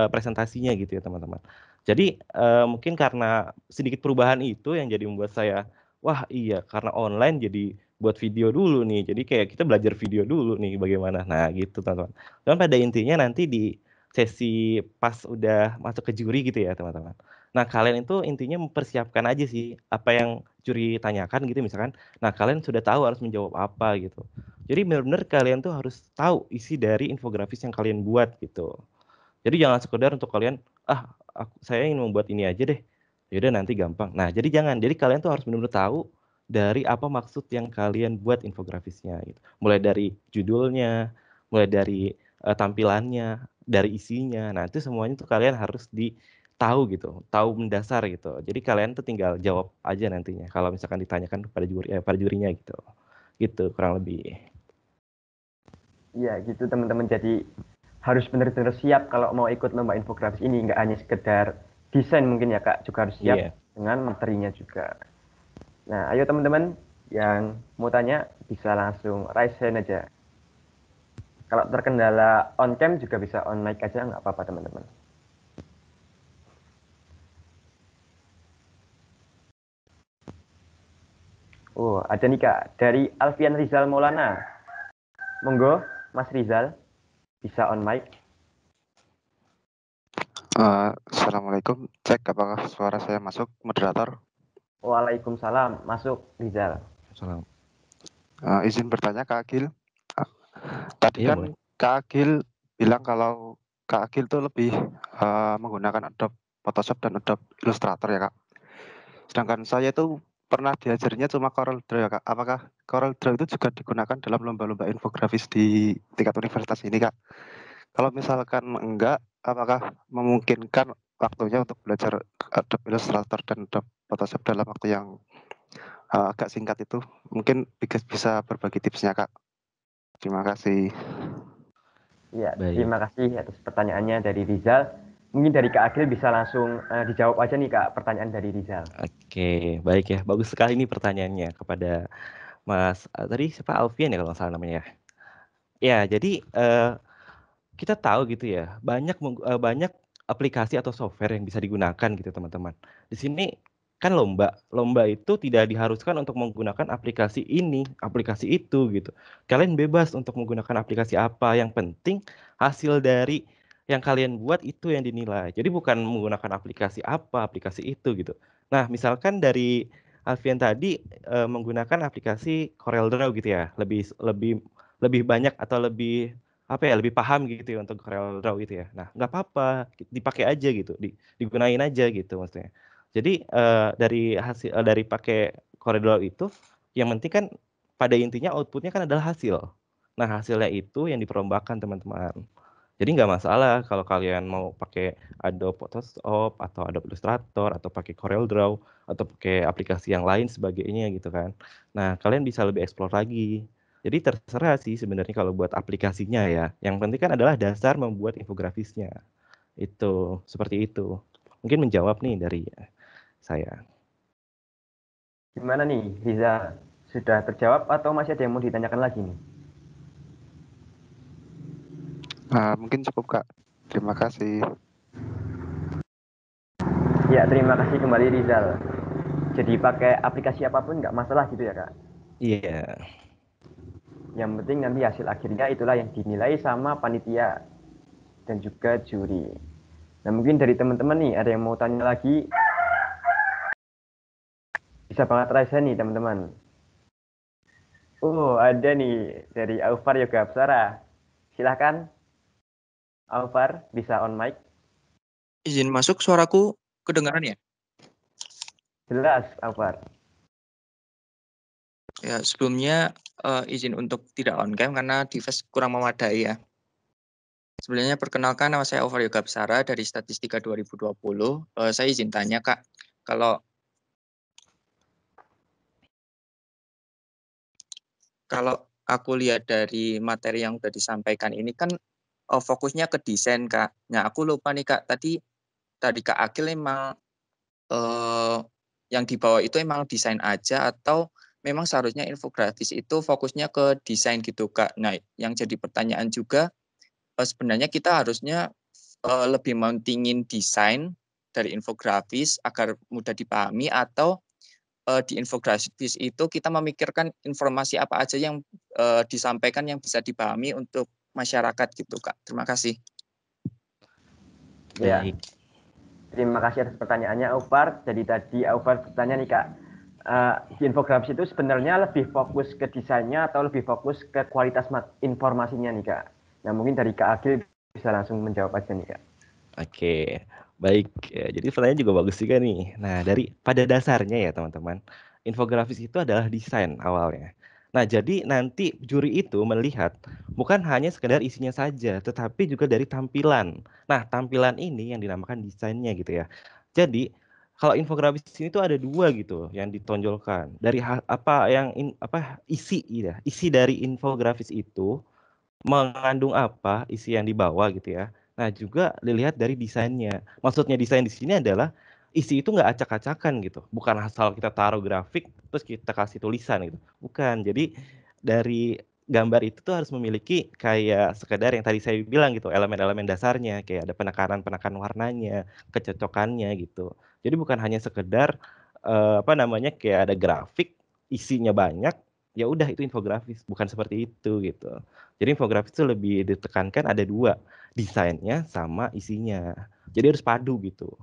Speaker 4: presentasinya gitu ya, teman-teman. Jadi mungkin karena sedikit perubahan itu yang jadi membuat saya, wah iya karena online jadi buat video dulu nih. Jadi kayak kita belajar video dulu nih bagaimana. Nah, gitu teman-teman. Dan pada intinya nanti di sesi pas udah masuk ke juri gitu ya teman-teman. Nah kalian itu intinya mempersiapkan aja sih apa yang juri tanyakan gitu misalkan. Nah kalian sudah tahu harus menjawab apa gitu. Jadi benar-benar kalian tuh harus tahu isi dari infografis yang kalian buat gitu. Jadi jangan sekedar untuk kalian, saya ingin membuat ini aja deh. Yaudah nanti gampang. Nah jadi jangan. Jadi kalian tuh harus benar-benar tahu dari apa maksud yang kalian buat infografisnya gitu. Mulai dari judulnya, mulai dari tampilannya, dari isinya. Nah, itu semuanya tuh kalian harus tahu gitu, tahu mendasar gitu. Jadi kalian tuh tinggal jawab aja nantinya kalau misalkan ditanyakan kepada para jurinya gitu. Gitu kurang lebih.
Speaker 3: Iya, gitu teman-teman. Jadi harus benar-benar siap kalau mau ikut lomba infografis ini, nggak hanya sekedar desain mungkin ya Kak, juga harus siap
Speaker 4: Iya.
Speaker 3: dengan materinya juga. Nah, ayo teman-teman yang mau tanya bisa langsung raise hand aja. Kalau terkendala on cam juga bisa on mic aja, nggak apa-apa teman-teman. Oh, ada nih Kak, dari Alfian Rizal Maulana. Monggo, Mas Rizal, bisa on mic.
Speaker 5: Assalamualaikum, cek apakah suara saya masuk, moderator?
Speaker 3: Waalaikumsalam, masuk Rizal.
Speaker 4: Salam.
Speaker 5: Izin bertanya Kak Agil. Tadi
Speaker 4: Iya,
Speaker 5: kan
Speaker 4: boleh.
Speaker 5: Kak Agil bilang kalau Kak Agil tuh lebih menggunakan Adobe Photoshop dan Adobe Illustrator ya Kak. Sedangkan saya itu pernah diajarnya cuma Corel Draw ya Kak. Apakah Corel Draw itu juga digunakan dalam lomba-lomba infografis di tingkat universitas ini Kak? Kalau misalkan enggak, apakah memungkinkan waktunya untuk belajar Adobe Illustrator dan Adobe Photoshop dalam waktu yang agak singkat itu? Mungkin bisa berbagi tipsnya Kak. Terima kasih.
Speaker 3: Ya,
Speaker 4: Baik.
Speaker 3: terima kasih atas pertanyaannya dari Rizal. Mungkin dari Kak Agil bisa langsung dijawab aja nih Kak pertanyaan dari Rizal.
Speaker 4: Oke, baik ya. Bagus sekali nih pertanyaannya kepada Mas, tadi siapa, Alfian ya kalau nggak salah namanya? Ya, jadi kita tahu gitu ya, banyak aplikasi atau software yang bisa digunakan gitu teman-teman. Di sini kan lomba itu tidak diharuskan untuk menggunakan aplikasi ini, aplikasi itu gitu. Kalian bebas untuk menggunakan aplikasi apa, yang penting hasil dari yang kalian buat itu yang dinilai. Jadi bukan menggunakan aplikasi apa, aplikasi itu gitu. Nah, misalkan dari Alfian tadi menggunakan aplikasi CorelDRAW gitu ya, lebih lebih lebih banyak atau lebih apa ya, lebih paham gitu ya untuk CorelDRAW itu ya. Nah, nggak apa-apa, dipakai aja gitu, digunain aja gitu maksudnya. Jadi dari pakai CorelDRAW itu, yang penting kan pada intinya outputnya kan adalah hasil. Nah, hasilnya itu yang diperlombakan teman-teman. Jadi nggak masalah kalau kalian mau pakai Adobe Photoshop atau Adobe Illustrator atau pakai CorelDRAW atau pakai aplikasi yang lain sebagainya gitu kan. Nah, kalian bisa lebih explore lagi. Jadi terserah sih sebenarnya kalau buat aplikasinya ya. Yang penting kan adalah dasar membuat infografisnya. Itu, seperti itu. Mungkin menjawab nih dari saya.
Speaker 3: Gimana nih Rizal? Sudah terjawab atau masih ada yang mau ditanyakan lagi nih?
Speaker 5: Mungkin cukup Kak. Terima kasih.
Speaker 3: Ya, terima kasih kembali Rizal. Jadi pakai aplikasi apapun nggak masalah gitu ya Kak?
Speaker 4: Iya.
Speaker 3: Yang penting nanti hasil akhirnya itulah yang dinilai sama panitia dan juga juri. Nah, mungkin dari teman-teman nih ada yang mau tanya lagi, bisa banget raise hand nih teman-teman. Oh, ada nih dari Aufar Yoga Apsara. Silahkan, Aufar, bisa on mic.
Speaker 6: Izin masuk, suaraku kedengaran ya?
Speaker 3: Jelas, Aufar.
Speaker 6: Ya, sebelumnya izin untuk tidak on cam karena device kurang memadai ya. Sebelumnya perkenalkan, nama saya Aufar Yoga Apsara dari Statistika 2020. Saya izin tanya Kak, kalau aku lihat dari materi yang sudah disampaikan ini kan fokusnya ke desain Kak. Nah, aku lupa nih Kak, tadi Kak Akil emang yang dibawa itu emang desain aja atau memang seharusnya infografis itu fokusnya ke desain gitu Kak. Nah, yang jadi pertanyaan juga sebenarnya kita harusnya lebih mentingin desain dari infografis agar mudah dipahami atau di infografis itu kita memikirkan informasi apa aja yang disampaikan yang bisa dipahami untuk masyarakat gitu Kak. Terima kasih.
Speaker 3: Ya,
Speaker 4: Baik.
Speaker 3: terima kasih atas pertanyaannya Aufar. Jadi tadi Aufar bertanya nih Kak, di infografis itu sebenarnya lebih fokus ke desainnya atau lebih fokus ke kualitas informasinya nih Kak? Nah, mungkin dari Kak Agil bisa langsung menjawab aja nih Kak.
Speaker 4: Oke, baik. Ya, jadi pertanyaan juga bagus juga nih. Nah, pada dasarnya ya teman-teman, infografis itu adalah desain awalnya. Nah, jadi nanti juri itu melihat bukan hanya sekedar isinya saja, tetapi juga dari tampilan. Nah, tampilan ini yang dinamakan desainnya gitu ya. Jadi, kalau infografis ini tuh ada dua gitu yang ditonjolkan. Dari isi dari infografis itu mengandung apa isi yang dibawa gitu ya. Nah juga dilihat dari desainnya. Maksudnya desain di sini adalah isi itu nggak acak-acakan gitu. Bukan asal kita taruh grafik terus kita kasih tulisan gitu. Bukan. Jadi dari gambar itu tuh harus memiliki kayak sekedar yang tadi saya bilang gitu, elemen-elemen dasarnya kayak ada penekanan-penekanan warnanya, kecocokannya gitu. Jadi bukan hanya sekedar apa namanya kayak ada grafik isinya banyak, ya udah itu infografis, bukan seperti itu gitu. Jadi infografis itu lebih ditekankan ada dua, desainnya sama isinya. Jadi harus padu gitu.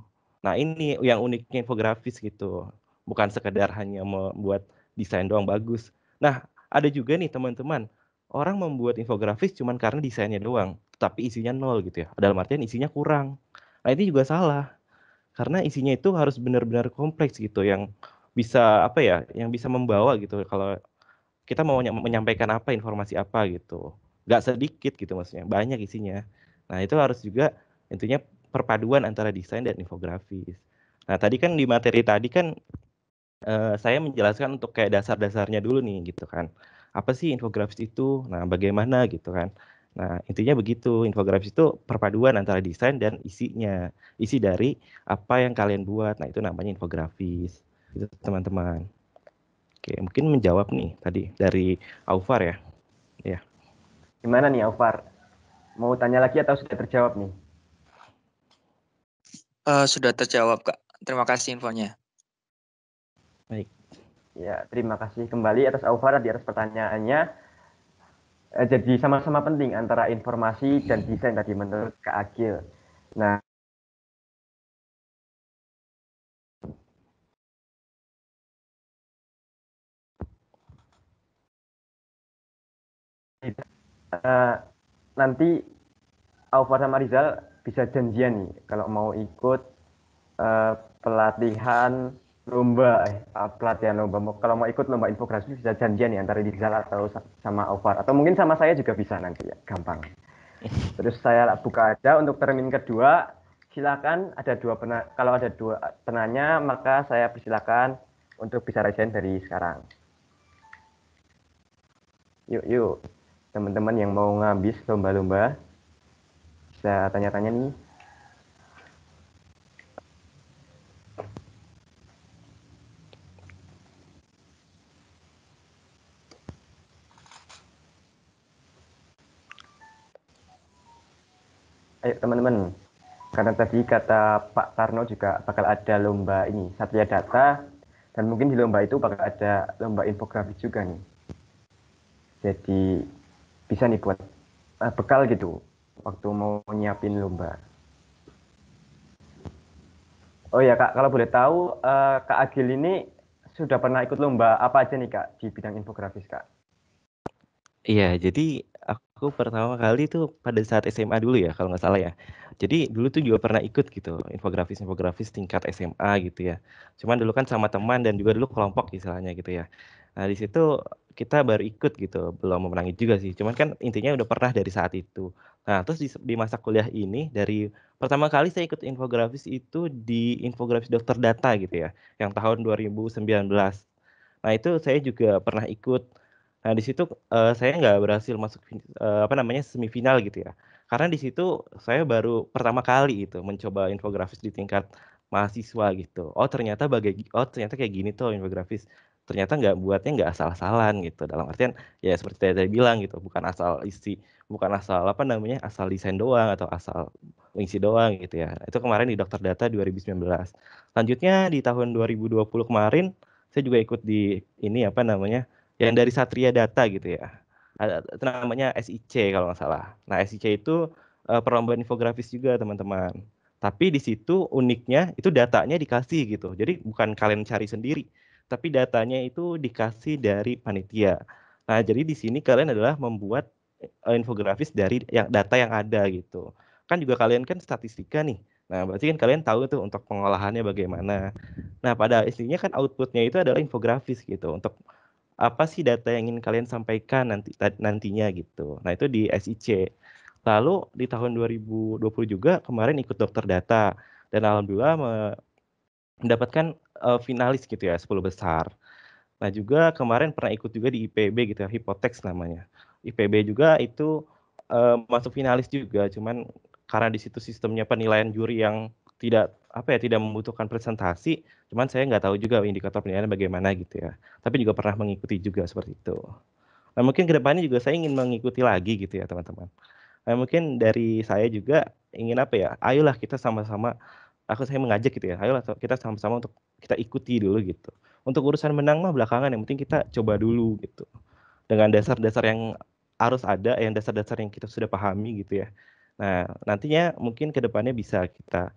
Speaker 4: Nah ini yang uniknya infografis gitu. Bukan sekedar hanya membuat desain doang bagus. Nah ada juga nih teman-teman, orang membuat infografis cuma karena desainnya doang, tapi isinya nol gitu ya. Dalam artian isinya kurang. Nah ini juga salah. Karena isinya itu harus benar-benar kompleks gitu, yang bisa apa ya, yang bisa membawa gitu. Kalau kita mau menyampaikan apa, informasi apa gitu. Nggak sedikit gitu maksudnya, banyak isinya. Nah itu harus juga intinya perpaduan antara desain dan infografis. Nah tadi kan di materi tadi kan saya menjelaskan untuk kayak dasar-dasarnya dulu nih gitu kan. Apa sih infografis itu? Nah bagaimana gitu kan. Nah intinya begitu, infografis itu perpaduan antara desain dan isinya. Isi dari apa yang kalian buat. Nah itu namanya infografis. Itu teman-teman. Oke, mungkin menjawab nih tadi dari Aufar ya. Ya.
Speaker 3: Gimana nih Aufar? Mau tanya lagi atau sudah terjawab nih?
Speaker 6: Sudah terjawab, Kak. Terima kasih infonya.
Speaker 4: Baik.
Speaker 3: Ya, terima kasih kembali atas Aufar di atas pertanyaannya. Jadi sama-sama penting antara informasi dan desain tadi menurut Kak Agil. Nah, nanti Aufar sama Rizal bisa janjian nih kalau mau ikut pelatihan lomba, kalau mau ikut lomba infografis bisa janjian nih antara Rizal atau sama Aufar, atau mungkin sama saya juga bisa nanti ya, gampang. Terus saya buka aja untuk termin kedua. Silakan kalau ada dua penanya maka saya persilakan untuk bisa resign dari sekarang. Yuk teman-teman yang mau ngabis lomba-lomba bisa tanya-tanya nih. Ayo teman-teman, karena tadi kata Pak Tarno juga bakal ada lomba ini, Satria Data, dan mungkin di lomba itu bakal ada lomba infografis juga nih. Jadi bisa nih buat bekal gitu waktu mau nyiapin lomba. Oh ya Kak, kalau boleh tahu Kak Agil ini sudah pernah ikut lomba apa aja nih Kak di bidang infografis Kak?
Speaker 4: Iya, jadi aku pertama kali tuh pada saat SMA dulu ya, kalau nggak salah ya. Jadi dulu tuh juga pernah ikut gitu, infografis tingkat SMA gitu ya. Cuman dulu kan sama teman dan juga dulu kelompok istilahnya gitu ya. Nah di situ kita baru ikut gitu, belum memenangi juga sih. Cuman kan intinya udah pernah dari saat itu. Nah terus di masa kuliah ini, dari pertama kali saya ikut infografis itu di infografis dokter data gitu ya, yang tahun 2019. Nah itu saya juga pernah ikut. Nah di situ saya nggak berhasil masuk apa namanya semifinal gitu ya. Karena di situ saya baru pertama kali itu mencoba infografis di tingkat mahasiswa gitu. Oh ternyata kayak gini tuh infografis. Ternyata nggak asal-asalan gitu. Dalam artian ya seperti saya bilang gitu, bukan asal isi, bukan asal apa namanya asal desain doang atau asal ngisi doang gitu ya. Itu kemarin di Dokter Data 2019. Lanjutnya di tahun 2020 kemarin saya juga ikut di ini apa namanya yang dari Satria Data gitu ya. Itu namanya SIC kalau nggak salah. Nah SIC itu perlombaan infografis juga teman-teman. Tapi di situ uniknya itu datanya dikasih gitu. Jadi bukan kalian cari sendiri, tapi datanya itu dikasih dari panitia. Nah jadi di sini kalian adalah membuat infografis dari data yang ada gitu. Kan juga kalian kan statistika nih. Nah berarti kan kalian tahu tuh untuk pengolahannya bagaimana. Nah pada istrinya kan outputnya itu adalah infografis gitu untuk apa sih data yang ingin kalian sampaikan nantinya gitu. Nah, itu di SIC. Lalu di tahun 2020 juga kemarin ikut dokter data dan alhamdulillah mendapatkan finalis gitu ya 10 besar. Nah, juga kemarin pernah ikut juga di IPB gitu ya, Hipotex namanya. IPB juga itu masuk finalis juga, cuman karena di situ sistemnya penilaian juri yang tidak tidak membutuhkan presentasi, cuman saya nggak tahu juga indikator penilaian bagaimana gitu ya. Tapi juga pernah mengikuti juga seperti itu. Nah, mungkin kedepannya juga saya ingin mengikuti lagi gitu ya teman-teman. Nah, mungkin dari saya juga ingin ayolah kita sama-sama, saya mengajak gitu ya, ayolah kita sama-sama untuk kita ikuti dulu gitu. Untuk urusan menang mah belakangan, yang penting kita coba dulu gitu. Dengan dasar-dasar yang harus ada, yang dasar-dasar yang kita sudah pahami gitu ya. Nah, nantinya mungkin ke depannya bisa kita,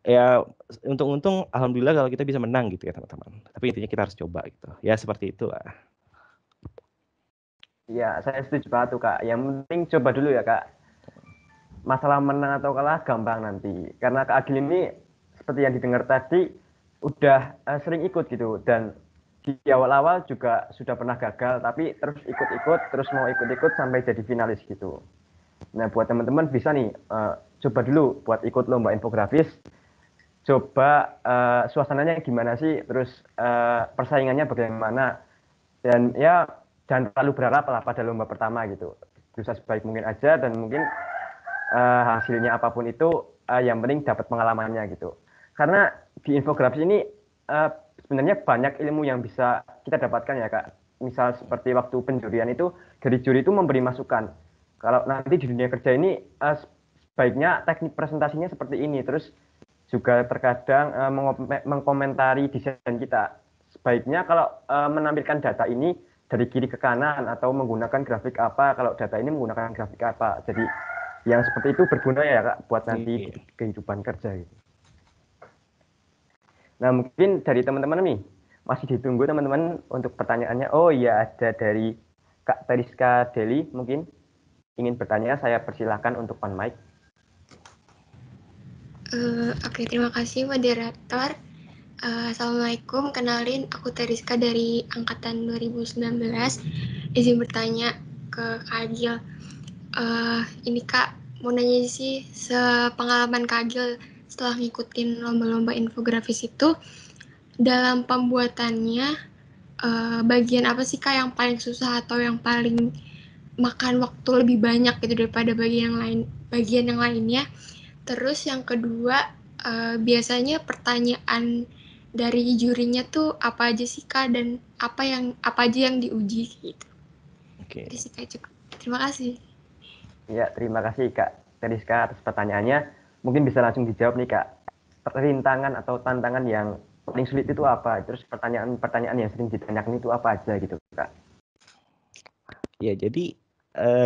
Speaker 4: ya untung-untung alhamdulillah kalau kita bisa menang gitu ya teman-teman. Tapi intinya kita harus coba gitu. Ya seperti itulah.
Speaker 3: Ya, saya setuju banget tuh Kak. Yang penting coba dulu ya Kak. Masalah menang atau kalah gampang nanti. Karena Kak Agil ini seperti yang didengar tadi udah sering ikut gitu, dan di awal-awal juga sudah pernah gagal tapi terus ikut-ikut, terus mau ikut-ikut sampai jadi finalis gitu. Nah, buat teman-teman bisa nih coba dulu buat ikut lomba infografis. Coba suasananya gimana sih, terus persaingannya bagaimana, dan ya jangan terlalu berharap lah pada lomba pertama gitu. Bisa sebaik mungkin aja, dan mungkin hasilnya apapun itu yang penting dapat pengalamannya gitu. Karena di infografis ini sebenarnya banyak ilmu yang bisa kita dapatkan ya Kak. Misal seperti waktu penjurian itu, dari juri itu memberi masukan. Kalau nanti di dunia kerja ini sebaiknya teknik presentasinya seperti ini. Terus juga terkadang mengkomentari desain kita. Sebaiknya kalau menampilkan data ini dari kiri ke kanan, atau menggunakan grafik apa, kalau data ini menggunakan grafik apa. Jadi yang seperti itu berguna ya Kak buat nanti kehidupan kerja gitu. Nah, mungkin dari teman-teman nih masih ditunggu teman-teman untuk pertanyaannya. Oh iya, ada dari Kak Teriska Deli mungkin ingin bertanya, saya persilahkan untuk on mic.
Speaker 7: Oke, terima kasih moderator. Assalamualaikum, kenalin aku Teriska dari angkatan 2019. Izin bertanya ke Kak Agil. Ini Kak, mau nanya sih, sepengalaman Kak Agil setelah ngikutin lomba-lomba infografis itu, dalam pembuatannya bagian apa sih Kak yang paling susah atau yang paling makan waktu lebih banyak gitu daripada bagian yang lainnya? Terus yang kedua, biasanya pertanyaan dari jurinya tuh apa aja sih Kak, dan apa aja yang diuji gitu.
Speaker 4: Oke.
Speaker 7: Jadi sih Kak, cukup. Terima kasih.
Speaker 3: Ya, terima kasih Kak Teriska atas pertanyaannya. Mungkin bisa langsung dijawab nih Kak. Rintangan atau tantangan yang paling sulit itu apa? Terus pertanyaan yang sering ditanyakan itu apa aja gitu Kak?
Speaker 4: Ya, jadi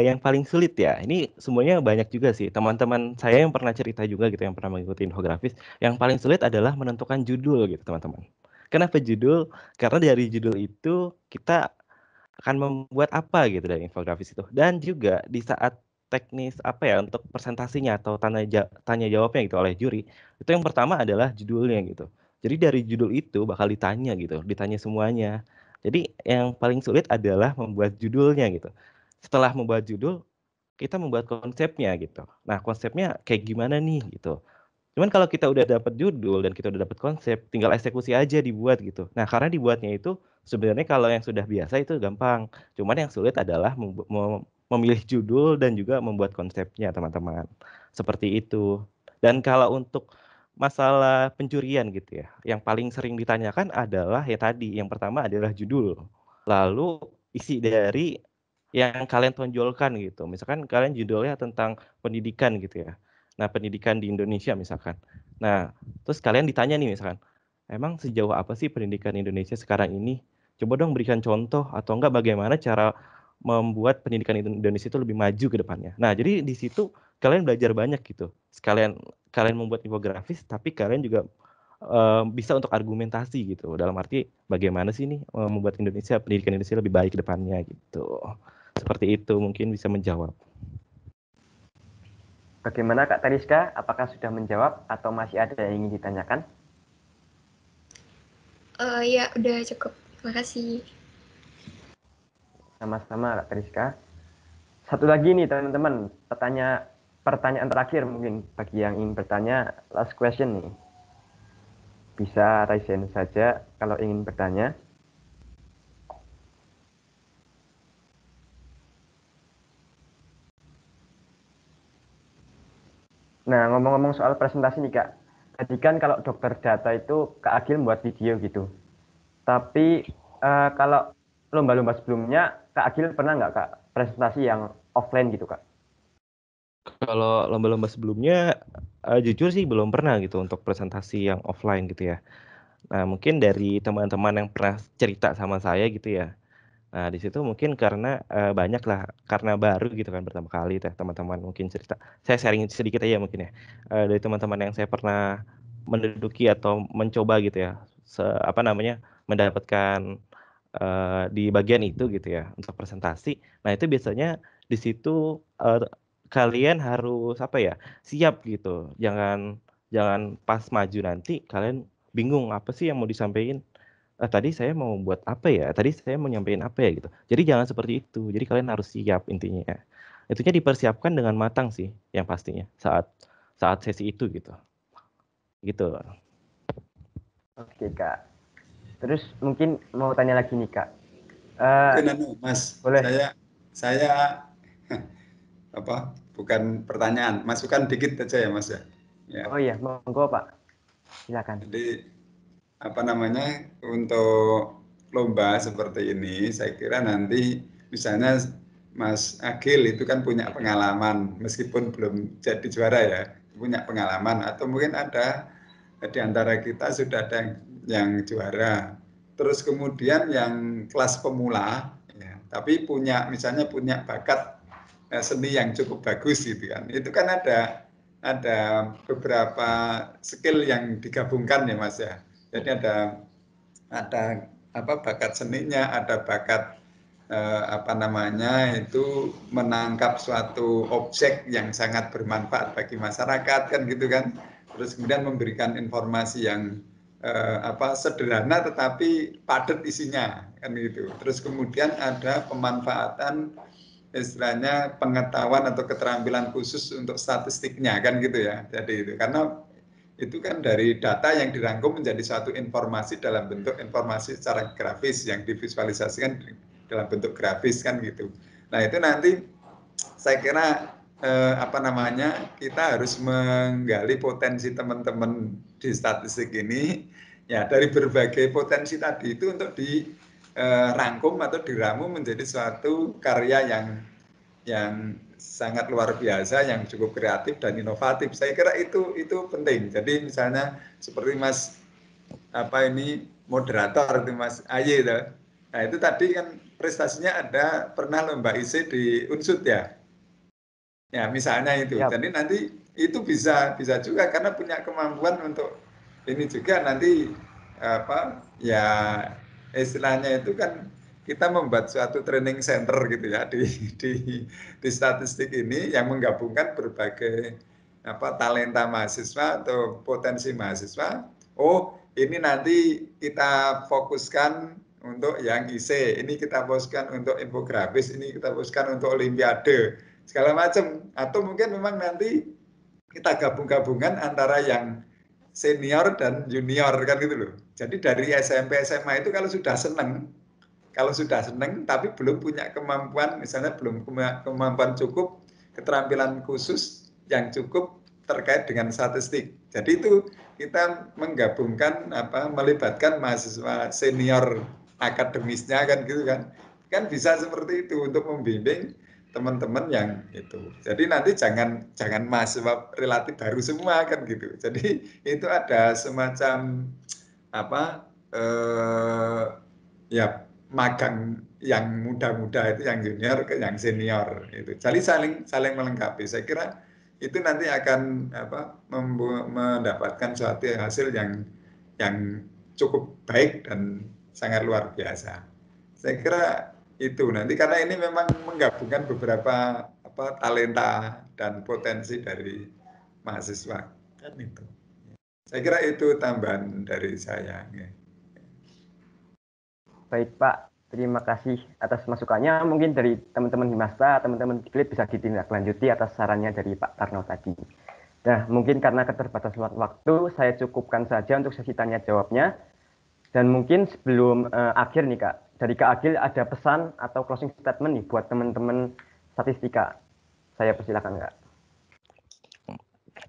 Speaker 4: yang paling sulit ya, ini semuanya banyak juga sih. Teman-teman saya yang pernah cerita juga gitu, yang pernah mengikuti infografis, yang paling sulit adalah menentukan judul gitu teman-teman. Kenapa judul? Karena dari judul itu kita akan membuat apa gitu dari infografis itu. Dan juga di saat teknis untuk presentasinya atau tanya jawabnya gitu oleh juri, itu yang pertama adalah judulnya gitu. Jadi dari judul itu bakal ditanya gitu, ditanya semuanya. Jadi yang paling sulit adalah membuat judulnya gitu. Setelah membuat judul, kita membuat konsepnya gitu. Nah, konsepnya kayak gimana nih gitu. Cuman kalau kita udah dapat judul dan kita udah dapat konsep, tinggal eksekusi aja dibuat gitu. Nah, karena dibuatnya itu sebenarnya kalau yang sudah biasa itu gampang. Cuman yang sulit adalah memilih judul dan juga membuat konsepnya, teman-teman. Seperti itu. Dan kalau untuk masalah pencurian gitu ya, yang paling sering ditanyakan adalah ya tadi, yang pertama adalah judul. Lalu isi dari yang kalian tonjolkan gitu. Misalkan kalian judulnya tentang pendidikan gitu ya. Nah, pendidikan di Indonesia misalkan. Nah, terus kalian ditanya nih misalkan, emang sejauh apa sih pendidikan Indonesia sekarang ini? Coba dong berikan contoh, atau enggak bagaimana cara membuat pendidikan Indonesia itu lebih maju ke depannya. Nah, jadi di situ kalian belajar banyak gitu. Sekalian kalian membuat infografis, tapi kalian juga bisa untuk argumentasi gitu. Dalam arti bagaimana sih nih membuat pendidikan Indonesia lebih baik ke depannya gitu. Seperti itu mungkin bisa menjawab.
Speaker 3: Bagaimana Kak Teriska? Apakah sudah menjawab atau masih ada yang ingin ditanyakan?
Speaker 7: Ya, udah cukup. Terima kasih.
Speaker 3: Sama-sama Kak Teriska. Satu lagi nih teman-teman, pertanyaan terakhir mungkin bagi yang ingin bertanya, last question nih. Bisa raise hand saja kalau ingin bertanya. Nah, ngomong-ngomong soal presentasi nih Kak, tadi kan kalau dokter data itu Kak Agil buat video gitu. Tapi kalau lomba-lomba sebelumnya, Kak Agil pernah nggak Kak presentasi yang offline gitu Kak?
Speaker 4: Kalau lomba-lomba sebelumnya, jujur sih belum pernah gitu untuk presentasi yang offline gitu ya. Nah, mungkin dari teman-teman yang pernah cerita sama saya gitu ya. Nah, di situ mungkin karena banyak lah, karena baru gitu kan pertama kali teh teman-teman mungkin cerita. Saya sharing sedikit aja mungkin ya. Dari teman-teman yang saya pernah menduduki atau mencoba gitu ya, apa namanya, mendapatkan di bagian itu gitu ya untuk presentasi. Nah, itu biasanya di situ kalian harus apa ya? Siap gitu. Jangan jangan pas maju nanti kalian bingung apa sih yang mau disampaikan. Tadi saya mau buat apa ya? Tadi saya mau nyampein apa ya gitu. Jadi jangan seperti itu. Jadi kalian harus siap intinya. Itunya dipersiapkan dengan matang sih yang pastinya saat saat sesi itu gitu. Gitu.
Speaker 3: Oke Kak. Terus mungkin mau tanya lagi nih Kak.
Speaker 8: Mungkin Mas,
Speaker 3: Boleh.
Speaker 8: saya apa? Bukan pertanyaan, masukan dikit aja ya Mas ya. Ya.
Speaker 3: Oh iya, monggo Pak. Silakan.
Speaker 8: Jadi apa namanya untuk lomba seperti ini, saya kira nanti misalnya Mas Agil itu kan punya pengalaman, meskipun belum jadi juara ya, punya pengalaman atau mungkin ada di antara kita sudah ada yang juara. Terus kemudian yang kelas pemula, ya, tapi misalnya punya bakat seni yang cukup bagus gitu kan. Itu kan ada beberapa skill yang digabungkan ya Mas ya. Jadi ada apa bakat seninya, ada bakat apa namanya itu menangkap suatu objek yang sangat bermanfaat bagi masyarakat kan gitu kan. Terus kemudian memberikan informasi yang apa sederhana tetapi padat isinya kan gitu. Terus kemudian ada pemanfaatan istilahnya pengetahuan atau keterampilan khusus untuk statistiknya kan gitu ya. Jadi itu karena itu kan dari data yang dirangkum menjadi suatu informasi dalam bentuk informasi secara grafis yang divisualisasikan dalam bentuk grafis kan gitu. Nah itu nanti saya kira apa namanya kita harus menggali potensi teman-teman di statistik ini ya dari berbagai potensi tadi itu untuk dirangkum atau diramu menjadi suatu karya yang sangat luar biasa, yang cukup kreatif dan inovatif. Saya kira itu penting. Jadi misalnya seperti Mas apa ini moderator itu Mas Aye itu. Nah itu tadi kan prestasinya ada pernah lomba IC di Unsud ya. Ya misalnya itu.
Speaker 3: Siap.
Speaker 8: Jadi nanti itu bisa juga karena punya kemampuan untuk ini juga nanti apa ya istilahnya itu kan kita membuat suatu training center gitu ya di statistik ini yang menggabungkan berbagai apa talenta mahasiswa atau potensi mahasiswa. Oh, ini nanti kita fokuskan untuk yang IC, ini kita fokuskan untuk infografis, ini kita fokuskan untuk olimpiade, segala macam. Atau mungkin memang nanti kita gabung-gabungan antara yang senior dan junior kan gitu loh. Jadi dari SMP SMA itu kalau sudah seneng tapi belum punya kemampuan, misalnya belum punya kemampuan cukup, keterampilan khusus yang cukup terkait dengan statistik. Jadi itu kita menggabungkan melibatkan mahasiswa senior akademisnya kan gitu kan. Kan bisa seperti itu untuk membimbing teman-teman yang itu. Jadi nanti jangan mahasiswa relatif baru semua kan gitu. Jadi itu ada semacam apa ya magang yang muda-muda itu yang junior ke yang senior itu. Jadi saling melengkapi. Saya kira itu nanti akan mendapatkan suatu hasil yang cukup baik dan sangat luar biasa. Saya kira itu nanti karena ini memang menggabungkan beberapa talenta dan potensi dari mahasiswa kan itu. Saya kira itu tambahan dari saya.
Speaker 3: Baik Pak, terima kasih atas masukannya. Mungkin dari teman-teman Himasta, teman-teman Diklit bisa ditindaklanjuti atas sarannya dari Pak Tarno tadi. Nah, mungkin karena keterbatasan waktu, saya cukupkan saja untuk sesi tanya jawabnya. Dan mungkin sebelum akhir nih Kak, dari Kak Agil ada pesan atau closing statement nih buat teman-teman statistika. Saya persilakan Kak.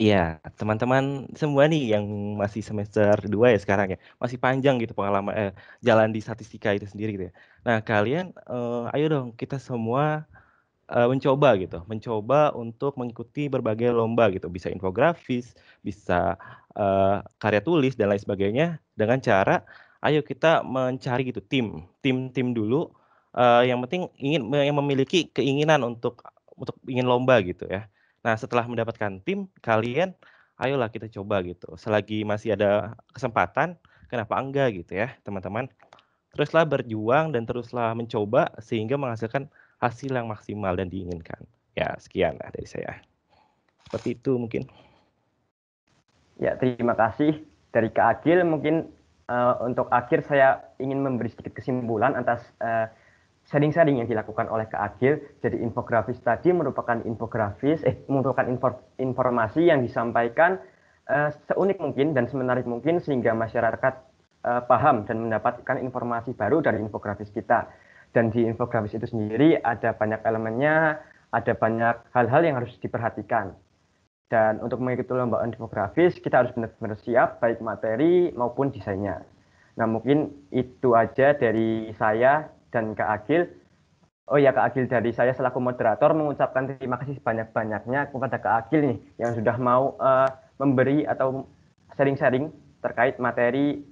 Speaker 4: Iya, teman-teman semua nih yang masih semester 2 ya sekarang ya, masih panjang gitu pengalaman jalan di statistika itu sendiri gitu ya. Nah, kalian ayo dong kita semua mencoba untuk mengikuti berbagai lomba gitu, bisa infografis, bisa karya tulis dan lain sebagainya dengan cara ayo kita mencari gitu tim dulu yang penting yang memiliki keinginan untuk ingin lomba gitu ya. Nah, setelah mendapatkan tim, kalian ayolah kita coba gitu. Selagi masih ada kesempatan, kenapa enggak gitu ya, teman-teman. Teruslah berjuang dan teruslah mencoba sehingga menghasilkan hasil yang maksimal dan diinginkan. Ya, sekian lah dari saya. Seperti itu mungkin.
Speaker 3: Ya, terima kasih dari Kak Agil. Mungkin untuk akhir saya ingin memberi sedikit kesimpulan atas sharing-sharing yang dilakukan oleh Kak Agil. Jadi infografis tadi merupakan informasi yang disampaikan seunik mungkin dan semenarik mungkin sehingga masyarakat paham dan mendapatkan informasi baru dari infografis kita. Dan di infografis itu sendiri ada banyak elemennya, ada banyak hal-hal yang harus diperhatikan. Dan untuk mengikuti lomba infografis, kita harus benar-benar siap, baik materi maupun desainnya. Nah, mungkin itu aja dari saya dan Kak Agil. Oh ya, Kak Agil, dari saya selaku moderator mengucapkan terima kasih sebanyak-banyaknya kepada Kak Agil nih, yang sudah mau memberi atau sharing-sharing terkait materi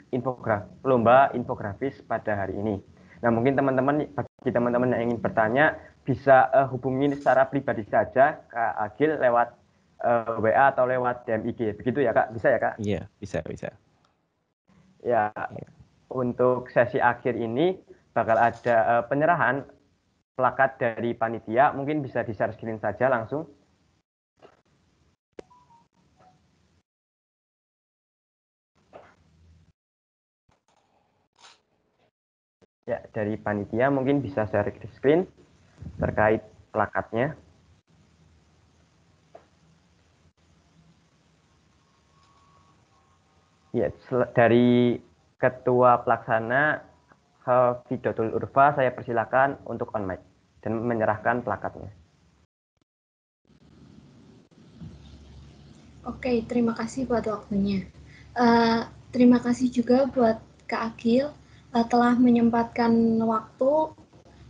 Speaker 3: lomba infografis pada hari ini. Nah, mungkin bagi teman-teman yang ingin bertanya, bisa hubungi secara pribadi saja Kak Agil lewat WA atau lewat DM IG. Begitu ya, Kak? Bisa ya, Kak?
Speaker 4: Iya, bisa.
Speaker 3: Ya, untuk sesi akhir ini bakal ada penyerahan plakat dari panitia. Mungkin bisa di-share screen saja langsung. Ya, dari panitia mungkin bisa share screen terkait plakatnya. Ya, dari Ketua Pelaksana Hafidatul Urfa, saya persilakan untuk on mic dan menyerahkan plakatnya.
Speaker 9: Oke, terima kasih buat waktunya. Terima kasih juga buat Kak Agil telah menyempatkan waktu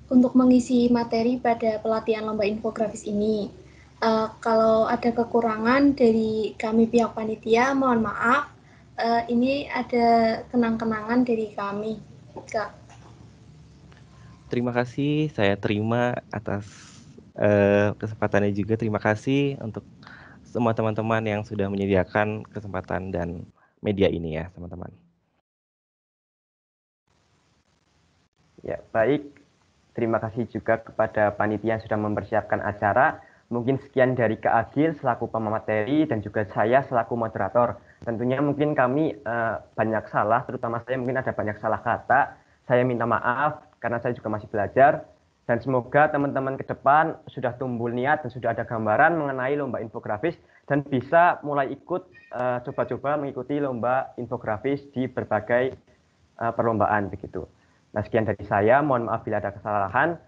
Speaker 9: untuk mengisi materi pada pelatihan lomba infografis ini. Kalau ada kekurangan dari kami pihak panitia, mohon maaf. Ini ada kenang-kenangan dari kami, Kak.
Speaker 4: Terima kasih, saya terima atas kesempatannya juga. Terima kasih untuk semua teman-teman yang sudah menyediakan kesempatan dan media ini ya, teman-teman.
Speaker 3: Ya, baik. Terima kasih juga kepada panitia yang sudah mempersiapkan acara. Mungkin sekian dari Kak Agil selaku pemateri dan juga saya selaku moderator. Tentunya mungkin kami banyak salah, terutama saya mungkin ada banyak salah kata. Saya minta maaf karena saya juga masih belajar. Dan semoga teman-teman ke depan sudah tumbuh niat dan sudah ada gambaran mengenai lomba infografis dan bisa mulai ikut coba-coba mengikuti lomba infografis di berbagai perlombaan begitu. Nah, sekian dari saya. Mohon maaf bila ada kesalahan.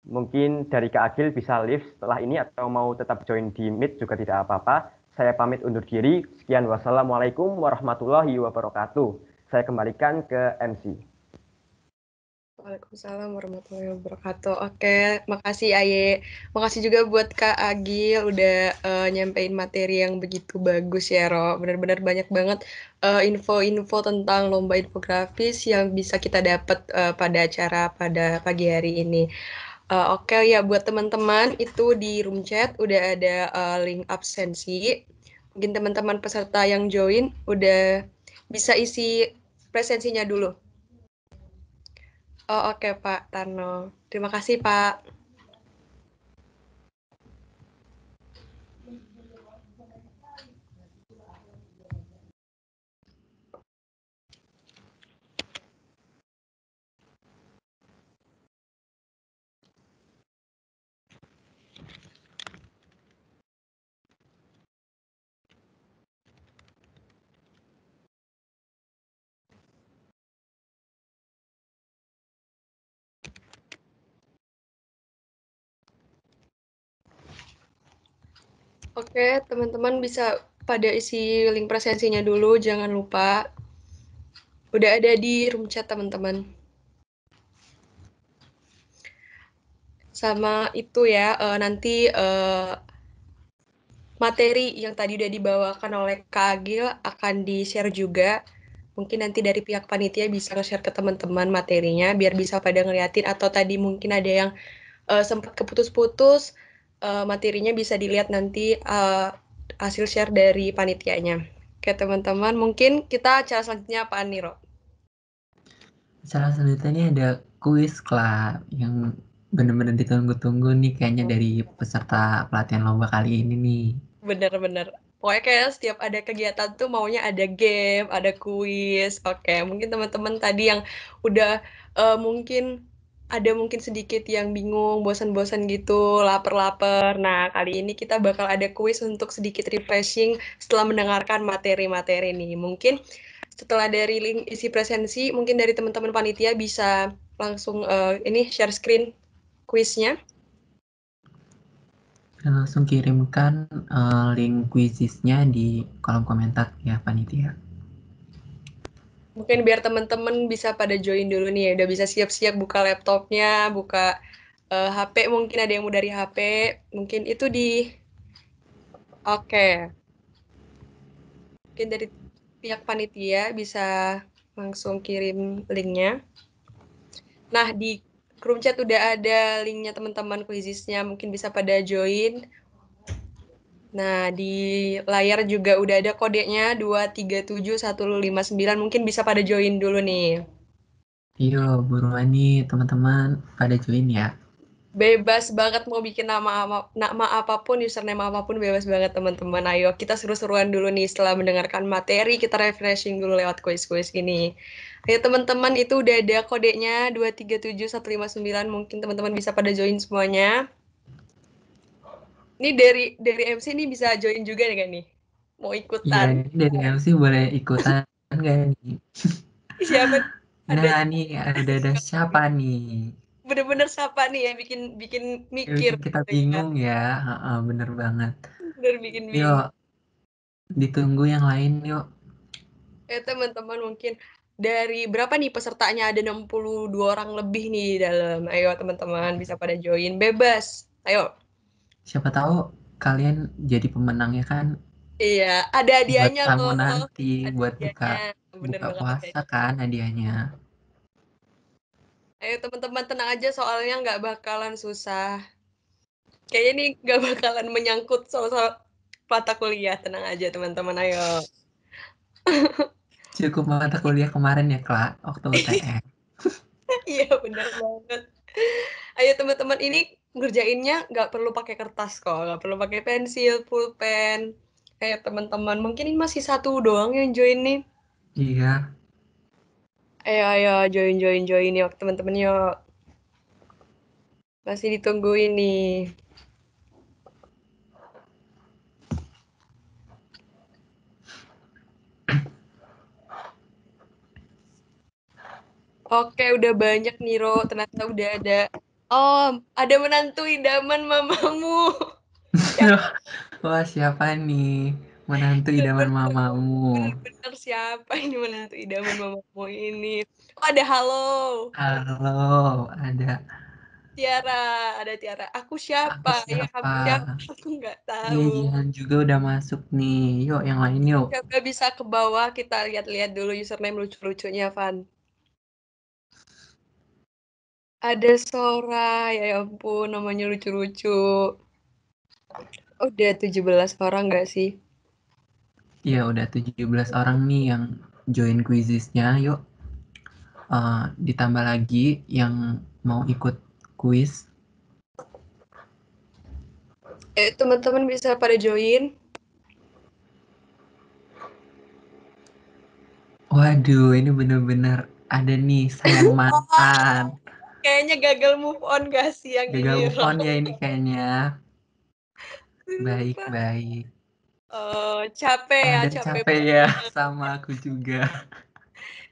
Speaker 3: Mungkin dari Kak Agil bisa live setelah ini atau mau tetap join di Meet juga tidak apa-apa. Saya pamit undur diri. Sekian, wassalamualaikum warahmatullahi wabarakatuh. Saya kembalikan ke MC.
Speaker 1: Waalaikumsalam warahmatullahi wabarakatuh. Oke, makasih Aye. Makasih juga buat Kak Agil udah nyampein materi yang begitu bagus ya, Ro. Benar-benar banyak banget info-info tentang lomba infografis yang bisa kita dapat pada acara pada pagi hari ini. Oke ya, buat teman-teman itu di room chat udah ada link absensi. Mungkin teman-teman peserta yang join udah bisa isi presensinya dulu. Oh, oke Pak Tarno. Terima kasih Pak. Oke, teman-teman bisa pada isi link presensinya dulu, jangan lupa. Udah ada di room chat teman-teman. Sama itu ya, nanti materi yang tadi udah dibawakan oleh Kak Agil akan di-share juga. Mungkin nanti dari pihak panitia bisa nge-share ke teman-teman materinya, biar bisa pada ngeliatin, atau tadi mungkin ada yang sempat keputus-putus, materinya bisa dilihat nanti hasil share dari panitianya. Oke teman-teman, mungkin kita acara selanjutnya apaan nih, Ro?
Speaker 2: Acara selanjutnya ini ada kuis Kak yang bener-bener ditunggu-tunggu nih kayaknya dari peserta pelatihan lomba kali ini nih.
Speaker 1: Bener-bener. Pokoknya kayak setiap ada kegiatan tuh maunya ada game, ada kuis. Oke, mungkin teman-teman tadi yang udah mungkin sedikit yang bingung, bosan-bosan gitu, lapar-lapar. Nah, kali ini kita bakal ada kuis untuk sedikit refreshing setelah mendengarkan materi-materi ini. Mungkin setelah dari link isi presensi, mungkin dari teman-teman panitia bisa langsung ini share screen kuisnya.
Speaker 2: Langsung kirimkan link quizisnya di kolom komentar ya panitia.
Speaker 1: Mungkin biar teman-teman bisa pada join dulu nih ya, udah bisa siap-siap buka laptopnya, buka HP, mungkin ada yang mau dari HP, mungkin itu Oke. Mungkin dari pihak panitia bisa langsung kirim linknya. Nah, di room chat udah ada linknya teman-teman quizisnya, mungkin bisa pada join. Nah, di layar juga udah ada kodenya 2371059, mungkin bisa pada join dulu nih.
Speaker 2: Yo, buruan nih teman-teman pada join ya.
Speaker 1: Bebas banget mau bikin nama apapun, username apapun bebas banget teman-teman. Ayo kita seru-seruan dulu nih setelah mendengarkan materi, kita refreshing dulu lewat kuis-kuis ini. Ayo teman-teman, itu udah ada kodenya 2371059, mungkin teman-teman bisa pada join semuanya. Ini dari MC nih bisa join juga kan nih? Mau ikutan?
Speaker 2: Iya, dari MC boleh ikutan nggak nih?
Speaker 1: Siapa?
Speaker 2: Nah nih ada siapa nih?
Speaker 1: Bener-bener siapa nih yang bikin
Speaker 2: Ya,
Speaker 1: mikir
Speaker 2: kita
Speaker 1: gitu ya.
Speaker 2: bingung ya, bener banget.
Speaker 1: Bener bikin bingung.
Speaker 2: Yuk, ditunggu yang lain yuk.
Speaker 1: Teman-teman mungkin dari berapa nih pesertanya? Ada 62 orang lebih nih di dalam. Ayo teman-teman bisa pada join bebas. Ayo.
Speaker 2: Siapa tahu kalian jadi pemenangnya kan
Speaker 1: Iya, ada
Speaker 2: buat
Speaker 1: hadiahnya
Speaker 2: kamu
Speaker 1: loh.
Speaker 2: nanti
Speaker 1: Ada
Speaker 2: buat
Speaker 1: hadiahnya. Bener
Speaker 2: buka
Speaker 1: banget ada
Speaker 2: puasa
Speaker 1: hadiahnya.
Speaker 2: kan hadiahnya.
Speaker 1: Ayo teman-teman tenang aja soalnya nggak bakalan susah. Kayaknya ini nggak bakalan menyangkut soal mata kuliah. Tenang aja teman-teman, ayo.
Speaker 2: Cukup mata kuliah kemarin ya, Kak, waktu UTM.
Speaker 1: Iya bener banget. Ayo teman-teman, ini ngerjainnya nggak perlu pakai kertas kok, nggak perlu pakai pensil, pulpen. Ayo teman-teman, mungkin ini masih satu doang yang join nih.
Speaker 2: Iya.
Speaker 1: Ayo join yuk teman-teman yuk. Masih ditungguin nih. Oke, udah banyak nih, Ro. Ternyata udah ada. Oh, ada menantu idaman mamamu.
Speaker 2: Wah, siapa nih menantu idaman mamamu?
Speaker 1: Bener-bener siapa ini menantu idaman mamamu ini? Oh, ada halo.
Speaker 2: Halo, ada
Speaker 1: Ada Tiara. Aku
Speaker 2: aku
Speaker 1: siapa? Ya,
Speaker 2: siapa?
Speaker 1: kamu siapa? Aku nggak
Speaker 2: Iya,
Speaker 1: tahu.
Speaker 2: Jihan juga udah masuk nih. Yuk, yang lain yuk.
Speaker 1: Coba bisa ke bawah, kita lihat-lihat dulu username lucu-lucunya, Van. Ada Sora, ya ampun, namanya lucu-lucu. Udah 17 orang nggak sih?
Speaker 2: Iya, udah 17 orang nih yang join quizisnya. Yuk, ditambah lagi yang mau ikut quiz.
Speaker 1: Teman-teman bisa pada join.
Speaker 2: Waduh, ini bener-bener ada nih sayang mantan.
Speaker 1: Kayaknya gagal move on gak sih yang
Speaker 2: Gagal
Speaker 1: ini,
Speaker 2: move on ya ini kayaknya. Baik.
Speaker 1: Capek
Speaker 2: Capek
Speaker 1: banget.
Speaker 2: ya, sama aku juga.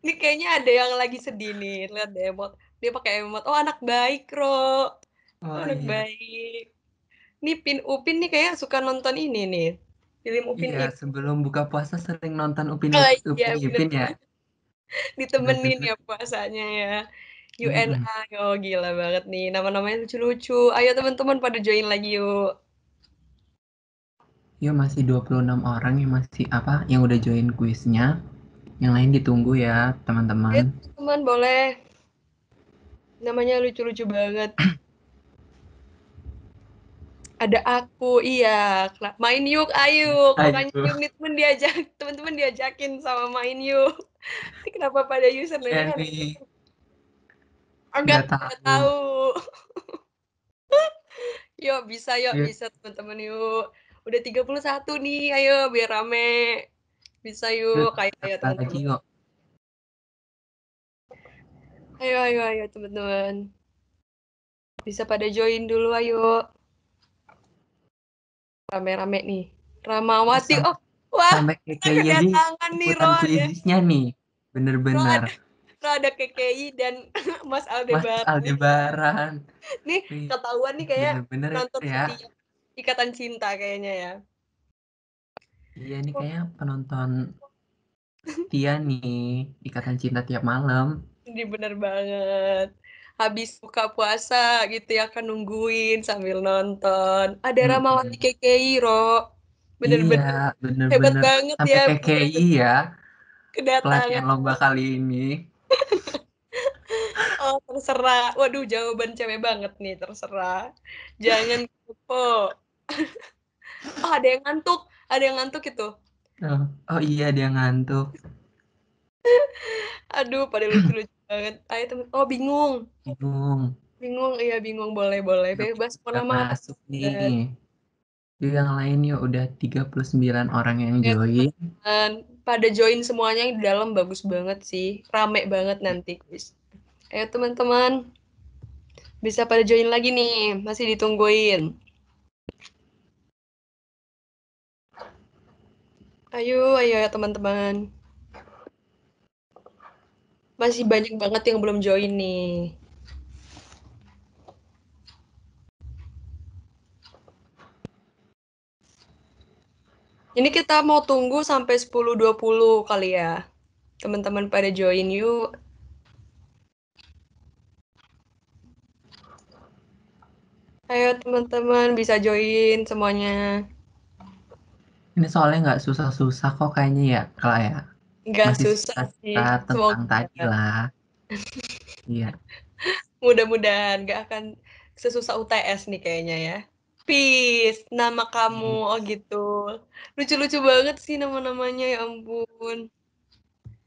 Speaker 1: Ini kayaknya ada yang lagi sedih nih. Lihat deh, dia pakai emot. Oh, anak baik, Ro.
Speaker 2: Oh
Speaker 1: Anak
Speaker 2: iya,
Speaker 1: baik. Nih Pin Upin nih kayak suka nonton ini nih. Film Upin
Speaker 2: Iya,
Speaker 1: Ipin.
Speaker 2: sebelum buka puasa sering nonton
Speaker 1: Oh
Speaker 2: Upin
Speaker 1: iya, bener
Speaker 2: Ipin ya.
Speaker 1: banget. Ditemenin
Speaker 2: Bener-bener.
Speaker 1: ya puasanya ya.
Speaker 2: Mm-mm.
Speaker 1: UNA, oh gila banget nih. Nama-namanya lucu-lucu. Ayo teman-teman pada join lagi yuk.
Speaker 2: Yuk, masih 26 orang yang masih yang udah join kuisnya. Yang lain ditunggu ya,
Speaker 1: Ayo
Speaker 2: teman-teman.
Speaker 1: teman-teman boleh. Namanya lucu-lucu banget. Ada aku, iya. Main yuk, ayo. Makanya
Speaker 2: Ayo.
Speaker 1: teman-teman diajakin sama main yuk. Ini kenapa pada
Speaker 2: Iya
Speaker 1: username-nya
Speaker 2: nih,
Speaker 1: enggak
Speaker 2: nggak tahu.
Speaker 1: tahu. Yuk,
Speaker 2: Yuk,
Speaker 1: bisa teman-teman yuk. Udah 31 nih, ayo biar rame. Bisa
Speaker 2: yuk,
Speaker 1: yuk, ayo
Speaker 2: daftar lagi
Speaker 1: teman-teman.
Speaker 2: yuk.
Speaker 1: Ayo teman-teman. Bisa pada join dulu, ayo. Rame-rame nih. Ramawati,
Speaker 2: Sampai,
Speaker 1: wah,
Speaker 2: sampai KKI aja
Speaker 1: kedatangan nih
Speaker 2: ikutan
Speaker 1: Ro ya.
Speaker 2: kuisnya nih.
Speaker 1: Ro
Speaker 2: Bener-bener.
Speaker 1: ada KKI dan Mas
Speaker 2: Mas
Speaker 1: Aldebaran nih.
Speaker 2: Aldebaran.
Speaker 1: Nih
Speaker 2: Wih,
Speaker 1: ketahuan nih kayak
Speaker 2: bener-bener
Speaker 1: penonton
Speaker 2: ya.
Speaker 1: setia Ikatan Cinta kayaknya ya.
Speaker 2: Iya nih kayak penonton setia nih, Ikatan Cinta tiap malam.
Speaker 1: Ini bener banget. Habis buka puasa gitu ya kan nungguin sambil nonton. Ada Ramawati
Speaker 2: Mm-mm.
Speaker 1: KKI, Ro.
Speaker 2: Iya,
Speaker 1: Bener-bener hebat
Speaker 2: bener-bener
Speaker 1: banget
Speaker 2: sampai
Speaker 1: ya
Speaker 2: KKI ya pelatihan
Speaker 1: kedatangan.
Speaker 2: lomba kali ini.
Speaker 1: Oh, terserah. Waduh, jawaban cewek banget nih, terserah. Jangan kepo. Oh, ada yang ngantuk. Ada yang ngantuk itu.
Speaker 2: Oh iya dia ngantuk.
Speaker 1: Aduh, pada lucu-lucu banget. Ayo temen. Oh, bingung.
Speaker 2: Bingung.
Speaker 1: Bingung, iya bingung. Boleh.
Speaker 2: Yuk,
Speaker 1: Bebas mau
Speaker 2: udah
Speaker 1: nama apa
Speaker 2: masuk
Speaker 1: juga.
Speaker 2: nih. Yuk yang lain yuk udah 39 orang yang
Speaker 1: Ya,
Speaker 2: join.
Speaker 1: teman-teman. Pada join semuanya yang di dalam bagus banget sih. Rame banget nanti, guys. Ayo teman-teman. Bisa pada join lagi nih. Masih ditungguin. Ayo ya teman-teman. Masih banyak banget yang belum join nih. Ini kita mau tunggu sampai 10.20 kali ya. Teman-teman pada join yuk. Ayo teman-teman bisa join semuanya.
Speaker 2: Ini soalnya nggak susah-susah kok kayaknya ya, Kak ya.
Speaker 1: Nggak
Speaker 2: Masih
Speaker 1: susah
Speaker 2: suka-suka
Speaker 1: sih.
Speaker 2: tentang
Speaker 1: Semoga
Speaker 2: tadi lah. Iya.
Speaker 1: mudah-mudahan nggak akan sesusah UTS nih kayaknya ya. Peace, nama kamu. Oh gitu. Lucu-lucu banget sih nama-namanya ya ampun.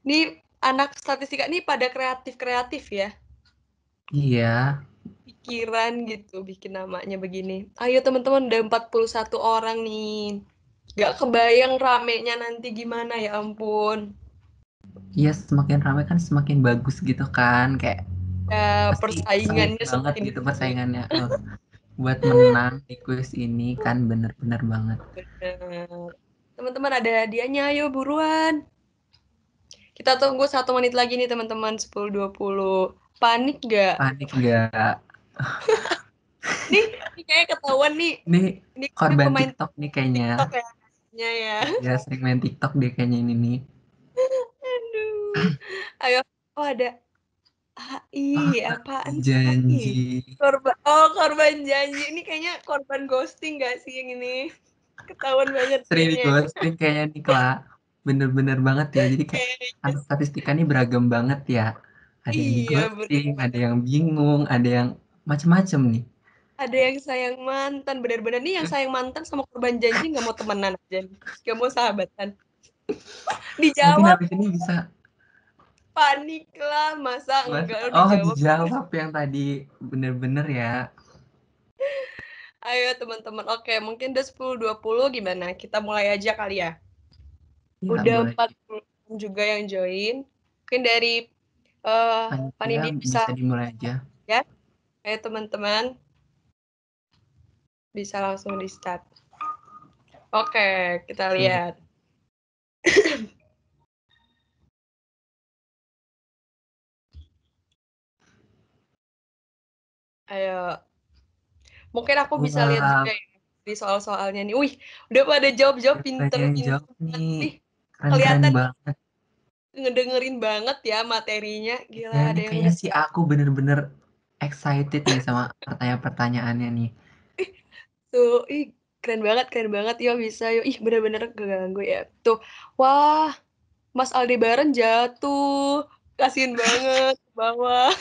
Speaker 1: Nih anak statistika nih pada kreatif-kreatif ya.
Speaker 2: Iya.
Speaker 1: Pikiran gitu bikin namanya begini. Ayo teman-teman udah 41 orang nih. Gak kebayang ramenya nanti gimana ya ampun.
Speaker 2: Iya semakin ramai kan semakin bagus gitu kan. Kayak
Speaker 1: Ya
Speaker 2: pasti sengit
Speaker 1: persaingannya
Speaker 2: banget
Speaker 1: semakin
Speaker 2: gitu
Speaker 1: tinggi.
Speaker 2: persaingannya. Buat menang di kuis ini kan bener-bener banget.
Speaker 1: Bener. Teman-teman ada hadiahnya, ayo buruan. Kita tunggu 1 menit lagi nih teman-teman, 10.20. Panik gak?
Speaker 2: Panik nggak?
Speaker 1: Nih kayak ketahuan nih.
Speaker 2: Ini
Speaker 1: Ini
Speaker 2: korban
Speaker 1: pemain
Speaker 2: TikTok nih kayaknya.
Speaker 1: TikTok ya.
Speaker 2: Iya sering main TikTok deh kayaknya ini nih.
Speaker 1: Aduh. Ayo. Oh ada
Speaker 2: Oh,
Speaker 1: AI, apaan sih AI?
Speaker 2: janji.
Speaker 1: Korban janji. Ini kayaknya korban ghosting gak sih yang ini? Ketahuan banget
Speaker 2: Sering di
Speaker 1: kayaknya.
Speaker 2: ghosting kayaknya nih Kla. Bener-bener banget ya. Jadi kayak
Speaker 1: Kayaknya
Speaker 2: anak statistika ini beragam banget ya. Ada yang di
Speaker 1: iya, bener
Speaker 2: ghosting, ada
Speaker 1: banget.
Speaker 2: yang bingung, ada yang macem-macem nih.
Speaker 1: Ada yang sayang mantan, bener-bener nih yang sayang mantan sama korban janji nggak mau temenan aja nih. Nggak mau sahabatan.
Speaker 2: Mungkin
Speaker 1: Dijawab,
Speaker 2: habis ini bisa
Speaker 1: panik lah. Masa enggak lo
Speaker 2: oh
Speaker 1: dijawab.
Speaker 2: dijawab yang tadi bener-bener ya.
Speaker 1: Ayo teman-teman, oke mungkin udah 10.20 gimana? Kita mulai aja kali ya.
Speaker 2: Ya
Speaker 1: Udah
Speaker 2: boleh.
Speaker 1: 40 juga yang join. Mungkin dari uh,
Speaker 2: Panitia
Speaker 1: panitia bisa
Speaker 2: bisa dimulai aja.
Speaker 1: ya. Ayo teman-teman, bisa langsung di start. Oke, kita lihat. Ayo. Mungkin aku bisa lihat juga
Speaker 2: Wah,
Speaker 1: ya di soal-soalnya nih. Wih, udah pada jawab-jawab
Speaker 2: Siapa yang
Speaker 1: pinter-pinter
Speaker 2: jawab nih? Keren-keren
Speaker 1: kelihatan
Speaker 2: banget.
Speaker 1: ngedengerin banget ya materinya. Gila,
Speaker 2: Ya,
Speaker 1: ada
Speaker 2: ini
Speaker 1: yang
Speaker 2: kayaknya sih aku bener-bener excited nih sama pertanyaan-pertanyaannya nih.
Speaker 1: tuh, ih keren banget. Yo bisa, yo. Ih, bener-bener keganggu ya. Tuh, wah, Mas Aldebaran jatuh. Kasian banget ke bawah.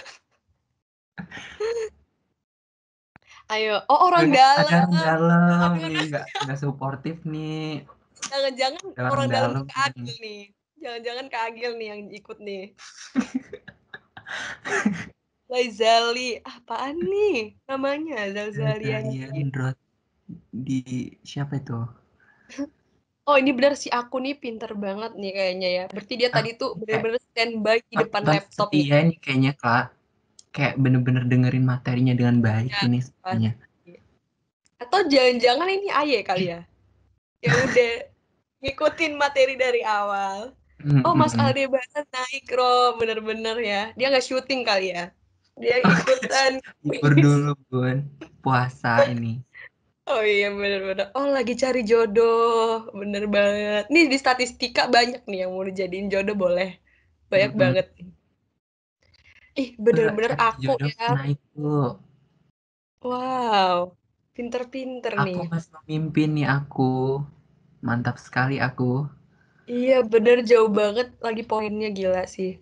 Speaker 1: Ayo, oh orang
Speaker 2: Ada orang
Speaker 1: dalam.
Speaker 2: dalam
Speaker 1: Aduh,
Speaker 2: nih, nggak suportif nih.
Speaker 1: jangan-jangan
Speaker 2: Ada orang
Speaker 1: orang dalam
Speaker 2: dalam
Speaker 1: tuh Kak
Speaker 2: nih.
Speaker 1: Agil nih. Jangan-jangan Kak Agil nih yang ikut nih. Laizali, apaan nih namanya? Zalzalian.
Speaker 2: Kalian di siapa itu?
Speaker 1: Oh, ini benar si aku nih pinter banget nih kayaknya ya. Berarti dia tadi tuh bener-bener standby di depan
Speaker 2: Nonton
Speaker 1: laptop nih.
Speaker 2: setia nih kayaknya Kak. Kayak bener-bener dengerin materinya dengan baik
Speaker 1: Ya,
Speaker 2: ini sepertinya.
Speaker 1: atau jangan-jangan ini Aye kali ya? Yang udah ngikutin materi dari awal. Oh, Mas Aldebaran naik, Ro. Bener-bener ya. Dia nggak syuting kali ya? Dia ikutan.
Speaker 2: Libur dulu Bun, puasa ini.
Speaker 1: Oh iya, bener-bener. Oh, lagi cari jodoh. Bener banget. Nih, di statistika banyak nih yang mau dijadiin jodoh boleh. Banyak banget. Ih, bener-bener
Speaker 2: Cari
Speaker 1: aku
Speaker 2: jodoh
Speaker 1: ya.
Speaker 2: naik tuh.
Speaker 1: Wow, pinter-pinter
Speaker 2: Aku
Speaker 1: nih.
Speaker 2: masih memimpin nih aku. Mantap sekali aku.
Speaker 1: Iya, bener jauh banget lagi poinnya gila sih.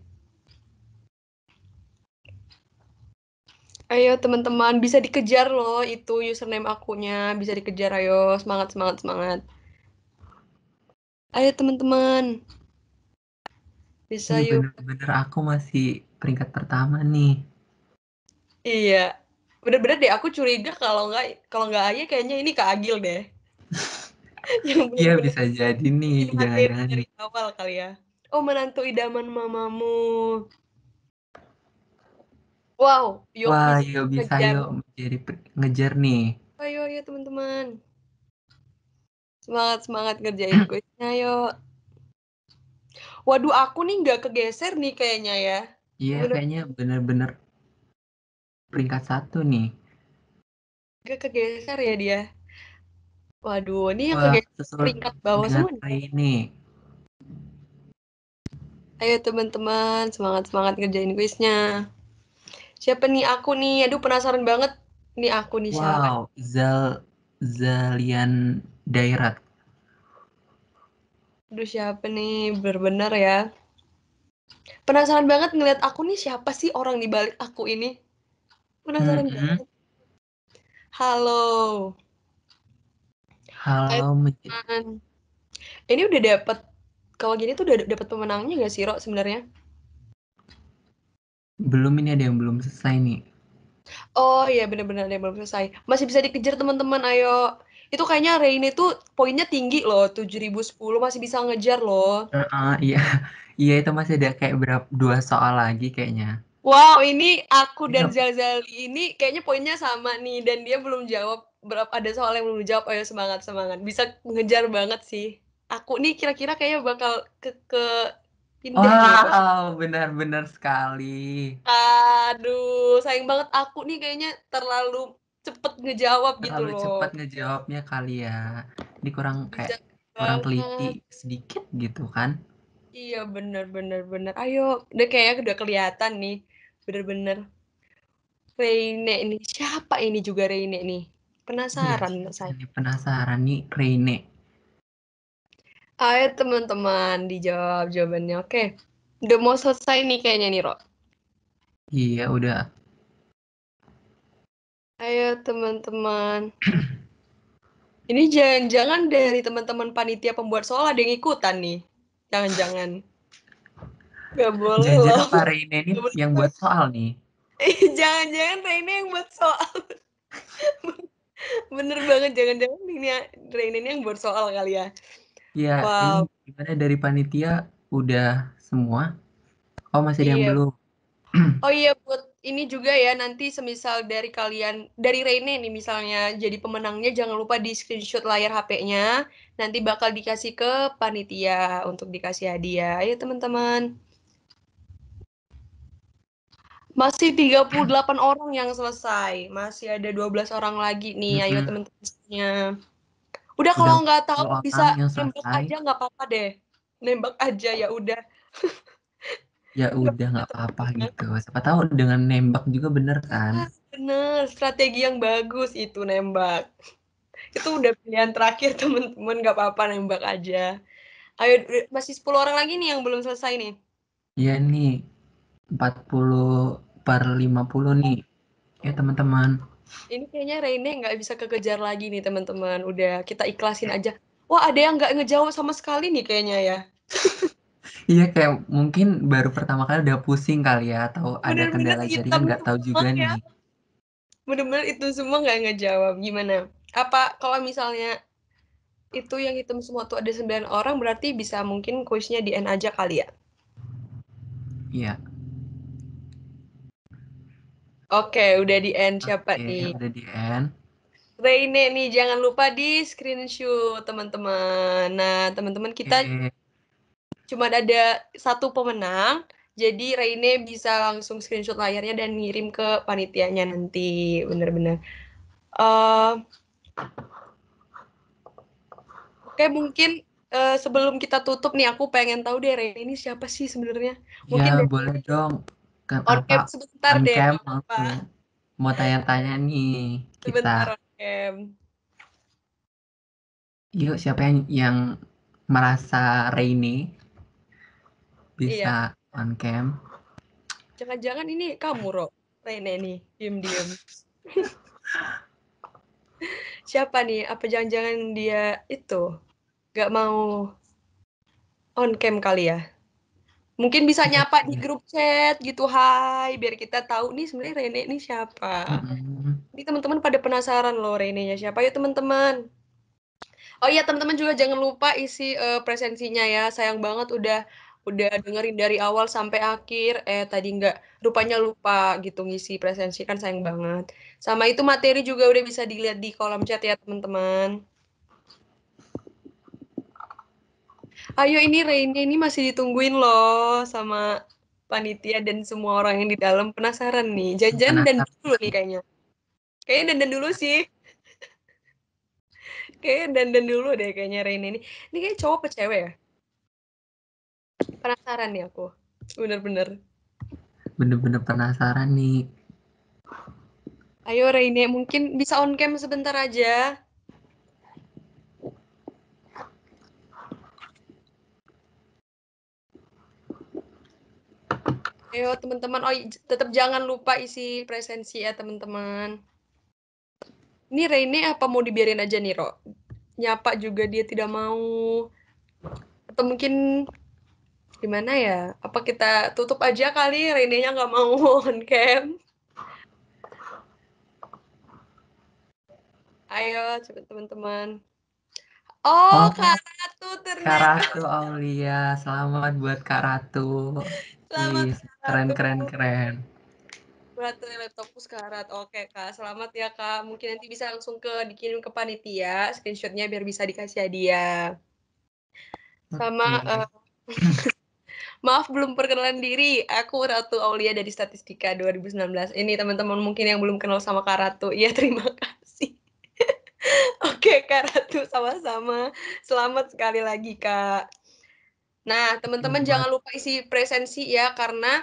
Speaker 1: Ayo teman-teman, bisa dikejar loh itu username akunya, bisa dikejar ayo, semangat semangat semangat. Ayo teman-teman. Bisa
Speaker 2: Ih,
Speaker 1: yuk.
Speaker 2: bener-bener aku masih peringkat pertama nih.
Speaker 1: Iya. Bener-bener deh aku curiga kalau nggak Aye kayaknya ini Kak Agil deh. Yang
Speaker 2: Iya
Speaker 1: bener-bener
Speaker 2: bisa jadi nih,
Speaker 1: bikin materi
Speaker 2: jangan-jangan
Speaker 1: dari
Speaker 2: nih.
Speaker 1: awal kali ya. Oh, menantu idaman mamamu. Wow, yuk
Speaker 2: Wah,
Speaker 1: bisa
Speaker 2: yuk bisa
Speaker 1: ngejar.
Speaker 2: yuk menjadi ngejar nih.
Speaker 1: Ayo teman-teman. Semangat semangat ngerjain kuisnya yuk. Waduh, aku nih nggak kegeser nih kayaknya ya.
Speaker 2: Iya,
Speaker 1: Bener
Speaker 2: kayaknya bener-bener peringkat 1 nih.
Speaker 1: nggak kegeser ya dia. Waduh, ini yang
Speaker 2: Wah,
Speaker 1: kegeser
Speaker 2: susul
Speaker 1: peringkat bawah
Speaker 2: dengan
Speaker 1: semua nih.
Speaker 2: ini.
Speaker 1: Ayo teman-teman, semangat semangat ngerjain kuisnya. Siapa nih aku nih? Aduh, penasaran banget. Nih aku nih siapa?
Speaker 2: Wow, Zalian Dairat.
Speaker 1: Aduh, siapa nih? Bener-bener ya. Penasaran banget ngeliat aku nih siapa sih orang di balik aku ini? Penasaran banget. Halo. Ayo
Speaker 2: Halo,
Speaker 1: teman. Ini udah dapet, kalau gini tuh udah dapet pemenangnya nggak sih, Ro, sebenarnya?
Speaker 2: belum ini ada yang belum selesai nih.
Speaker 1: Oh iya, bener-bener ada yang belum selesai. Masih bisa dikejar teman-teman, ayo. Itu kayaknya Raine tuh poinnya tinggi loh, 7010 masih bisa ngejar loh.
Speaker 2: Iya, iya itu masih ada kayak berapa 2 soal lagi kayaknya.
Speaker 1: Wow, ini aku dan
Speaker 2: Iya.
Speaker 1: Zalzali ini kayaknya poinnya sama nih, dan dia belum jawab. Ada soal yang belum jawab, ayo semangat, semangat. Bisa ngejar banget sih. Aku nih kira-kira kayaknya bakal ke pindah nih posisi.
Speaker 2: Wow, benar-benar sekali.
Speaker 1: Aduh, sayang banget aku nih kayaknya terlalu cepet ngejawab gitu
Speaker 2: Terlalu
Speaker 1: loh.
Speaker 2: cepat ngejawabnya kali ya. Ini kurang
Speaker 1: Bisa
Speaker 2: kayak kurang teliti
Speaker 1: banget.
Speaker 2: sedikit gitu kan.
Speaker 1: Iya, bener. Ayo, udah kayaknya udah kelihatan nih. Bener-bener. Reine ini. Siapa ini juga Reine nih?
Speaker 2: Iya,
Speaker 1: Penasaran saya.
Speaker 2: ini penasaran nih Reine.
Speaker 1: Ayo teman-teman, dijawab jawabannya. Oke. Udah mau selesai nih kayaknya nih, Ro.
Speaker 2: Iya, udah.
Speaker 1: Ayo teman-teman. Ini jangan-jangan dari teman-teman panitia pembuat soal ada yang ikutan nih. Jangan-jangan. Gak boleh
Speaker 2: Jangan-jangan
Speaker 1: loh.
Speaker 2: Pak Reine ini yang buat soal nih.
Speaker 1: Jangan-jangan Reine yang buat soal. Bener banget, jangan-jangan ini Reine ini yang buat soal kali ya.
Speaker 2: Iya, ini
Speaker 1: Wow,
Speaker 2: gimana dari panitia udah semua? Oh, masih ada yang
Speaker 1: iya.
Speaker 2: belum.
Speaker 1: Oh iya, buat ini juga ya, nanti semisal dari kalian, dari Reine nih misalnya, jadi pemenangnya jangan lupa di screenshot layar HP-nya, nanti bakal dikasih ke panitia untuk dikasih hadiah. Ayo teman-teman. Masih 38 orang yang selesai, masih ada 12 orang lagi nih, ayo teman-temannya. Udah
Speaker 2: Udah
Speaker 1: kalau nggak tahu
Speaker 2: 10 orang
Speaker 1: bisa
Speaker 2: yang
Speaker 1: nembak
Speaker 2: selesai.
Speaker 1: aja nggak apa-apa deh. Nembak aja ya udah.
Speaker 2: Ya udah nggak apa-apa gitu. Siapa tahu dengan nembak juga bener kan?
Speaker 1: Bener, strategi yang bagus itu nembak. Itu udah pilihan terakhir teman-teman, nggak apa-apa nembak aja. Ayo, masih 10 orang lagi nih yang belum selesai nih.
Speaker 2: Iya nih, 40/50 nih. Ya teman-teman.
Speaker 1: Ini kayaknya Reine nggak bisa kekejar lagi nih teman-teman. Udah kita ikhlasin aja. Wah, ada yang nggak ngejawab sama sekali nih kayaknya ya.
Speaker 2: Iya kayak mungkin baru pertama kali udah pusing kali ya, atau ada
Speaker 1: Bener-bener
Speaker 2: kendala
Speaker 1: hitam
Speaker 2: jaringan nggak tahu
Speaker 1: semua
Speaker 2: juga
Speaker 1: ya.
Speaker 2: nih.
Speaker 1: Bener-bener itu semua nggak ngejawab. Gimana? Apa kalau misalnya itu yang hitam semua tuh ada 9 orang, berarti bisa mungkin kuisnya di end aja kali ya?
Speaker 2: Iya.
Speaker 1: Oke, udah di end. Siapa
Speaker 2: Oke,
Speaker 1: nih?
Speaker 2: udah di end.
Speaker 1: Reine nih, jangan lupa di screenshot teman-teman. Nah, teman-teman kita
Speaker 2: Oke.
Speaker 1: cuma ada satu pemenang, jadi Reine bisa langsung screenshot layarnya dan ngirim ke panitianya nanti, bener-bener. Oke, mungkin sebelum kita tutup nih, aku pengen tahu deh Reine ini siapa sih sebenarnya?
Speaker 2: Ya
Speaker 1: Mungkin
Speaker 2: boleh dong. Kan
Speaker 1: on
Speaker 2: apa
Speaker 1: cam sebentar
Speaker 2: on
Speaker 1: deh,
Speaker 2: cam
Speaker 1: nggak apa-apa.
Speaker 2: langsung mau tanya-tanya nih
Speaker 1: Sebentar
Speaker 2: kita.
Speaker 1: on cam.
Speaker 2: Yuk siapa yang merasa Reini
Speaker 1: Iya,
Speaker 2: bisa on cam?
Speaker 1: jangan-jangan ini kamu, Ro. Reine nih, diem-diem. Siapa nih? Apa jangan-jangan dia itu nggak mau on cam kali ya? Mungkin bisa
Speaker 2: Iya,
Speaker 1: nyapa di
Speaker 2: iya.
Speaker 1: grup chat gitu, hai, biar kita tahu nih sebenarnya Rene ini siapa.
Speaker 2: Mm-mm.
Speaker 1: Ini teman-teman pada penasaran loh Rene-nya siapa. Yuk teman-teman. Oh iya teman-teman juga jangan lupa isi presensinya ya. Sayang banget udah dengerin dari awal sampai akhir. Tadi nggak rupanya lupa gitu ngisi presensi kan sayang banget. Sama itu materi juga udah bisa dilihat di kolom chat ya teman-teman. Ayo ini Reine ini masih ditungguin loh sama panitia dan semua orang yang di dalam penasaran nih. Jangan-jangan dandan
Speaker 2: Penasaran.
Speaker 1: dulu nih kayaknya. Kayaknya dandan dulu sih. Kayaknya dandan dulu deh kayaknya Reine ini. Ini kayak cowok apa cewek ya? Penasaran nih aku. Bener-bener.
Speaker 2: Bener-bener penasaran nih.
Speaker 1: Ayo Reine, mungkin bisa on cam sebentar aja. Ayo teman-teman, oh tetap jangan lupa isi presensi ya teman-teman. Ini Reine apa mau dibiarin aja nih, Ro? Nyapa juga dia tidak mau. Atau mungkin gimana ya? Apa kita tutup aja kali Reine-nya nggak mau on cam? Ayo, cepet teman-teman. Oh,
Speaker 2: Oh,
Speaker 1: Kak Ratu
Speaker 2: Kak
Speaker 1: ternyata.
Speaker 2: Ratu Aulia, selamat buat Kak Ratu.
Speaker 1: Selamat
Speaker 2: Wih,
Speaker 1: Kak
Speaker 2: keren
Speaker 1: Ratu.
Speaker 2: keren keren.
Speaker 1: Baterai laptopku sekarat. Oke, Kak. Selamat ya, Kak. Mungkin nanti bisa langsung dikirim ke panitia, screenshotnya biar bisa dikasih hadiah. Sama,
Speaker 2: Oke.
Speaker 1: maaf belum perkenalan diri. Aku Ratu Aulia dari Statistika 2019. Ini teman-teman mungkin yang belum kenal sama Kak Ratu. Iya, terima kasih. Oke, Kak Ratu, sama-sama. Selamat sekali lagi, Kak. Nah, teman-teman
Speaker 2: Buat
Speaker 1: jangan lupa isi presensi ya, karena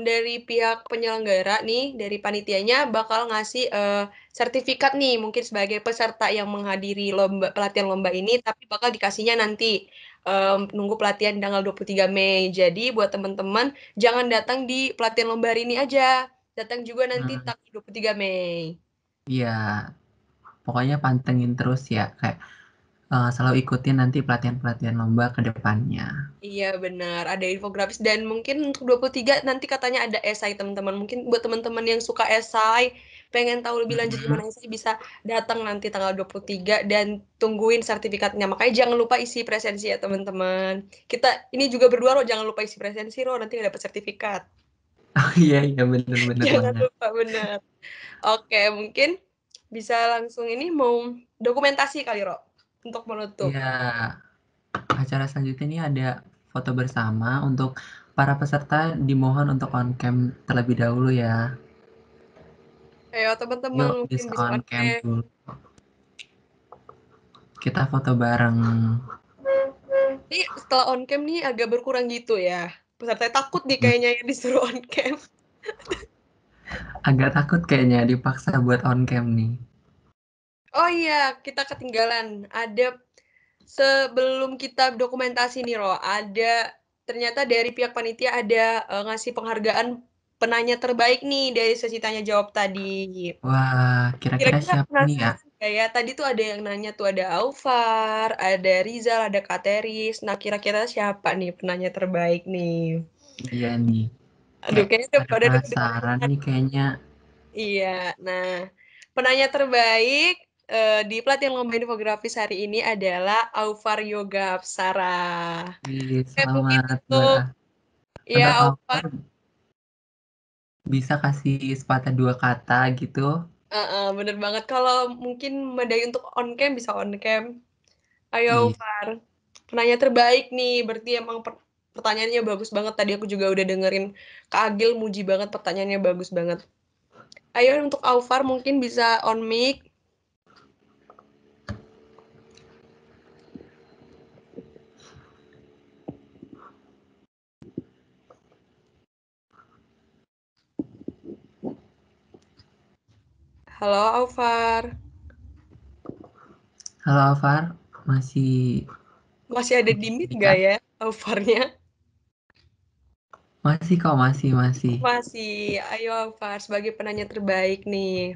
Speaker 1: dari pihak penyelenggara nih, dari panitianya bakal ngasih sertifikat nih, mungkin sebagai peserta yang menghadiri pelatihan lomba ini, tapi bakal dikasihnya nanti nunggu pelatihan tanggal 23 Mei. Jadi buat teman-teman jangan datang di pelatihan lomba hari ini aja, datang juga nanti tanggal 23 Mei.
Speaker 2: iya, pokoknya pantengin terus ya, kayak selalu ikutin nanti pelatihan-pelatihan lomba ke depannya.
Speaker 1: Iya benar, ada infografis dan mungkin untuk 23 nanti katanya ada esai teman-teman. Mungkin buat teman-teman yang suka esai, pengen tahu lebih lanjut
Speaker 2: Mm-mm.
Speaker 1: gimana esai bisa datang nanti tanggal 23 dan tungguin sertifikatnya. Makanya jangan lupa isi presensi ya teman-teman. Kita ini juga berdua loh, jangan lupa isi presensi loh, nanti dapat sertifikat.
Speaker 2: Oh iya iya bener-bener
Speaker 1: Jangan
Speaker 2: banget.
Speaker 1: lupa benar. Oke, mungkin bisa langsung ini mau dokumentasi kali, Ro, untuk menutup.
Speaker 2: Iya, acara selanjutnya ini ada foto bersama untuk para peserta dimohon untuk on cam terlebih dahulu ya.
Speaker 1: Ayo teman-teman
Speaker 2: Yuk
Speaker 1: mungkin
Speaker 2: bisa
Speaker 1: bisa
Speaker 2: on
Speaker 1: on
Speaker 2: cam
Speaker 1: cam.
Speaker 2: dulu. kita foto bareng.
Speaker 1: Ini setelah on cam nih agak berkurang gitu ya. Peserta takut nih kayaknya yang disuruh on cam.
Speaker 2: Agak takut kayaknya dipaksa buat on cam nih.
Speaker 1: Oh iya, kita ketinggalan. Ada sebelum kita dokumentasi nih, Ro, ada ternyata dari pihak panitia ada ngasih penghargaan penanya terbaik nih dari sesi tanya jawab tadi.
Speaker 2: Wah, kira-kira
Speaker 1: Kira-kira
Speaker 2: siapa nih ya?
Speaker 1: penasaran nggak ya? Tadi tuh ada yang nanya tuh ada Aufar, ada Rizal, ada Kateris. Nah, kira-kira siapa nih penanya terbaik nih?
Speaker 2: Iya nih.
Speaker 1: Aduh,
Speaker 2: Kayak
Speaker 1: kayaknya
Speaker 2: pada
Speaker 1: udah
Speaker 2: penasaran nih kayaknya.
Speaker 1: Iya, nah penanya terbaik di pelatihan lomba infografis hari ini adalah Aufar Yoga Apsara.
Speaker 2: Ih,
Speaker 1: Mungkin
Speaker 2: selamat
Speaker 1: untuk ya
Speaker 2: untuk
Speaker 1: Aufar,
Speaker 2: Alfar bisa kasih sepatah dua kata gitu.
Speaker 1: bener banget. Kalau mungkin medali untuk on cam bisa on cam. Ayo
Speaker 2: Ih,
Speaker 1: Aufar, penanya terbaik nih. Berarti emang pertanyaannya bagus banget. Tadi aku juga udah dengerin Kak Agil muji banget pertanyaannya bagus banget. Ayo untuk Aufar mungkin bisa on mic. Halo Aufar.
Speaker 2: halo Alfar, masih
Speaker 1: Masih ada di mic nggak
Speaker 2: kan?
Speaker 1: ya Alfarnya?
Speaker 2: Masih kok, masih.
Speaker 1: Masih. Ayo Alfar, sebagai penanya terbaik nih.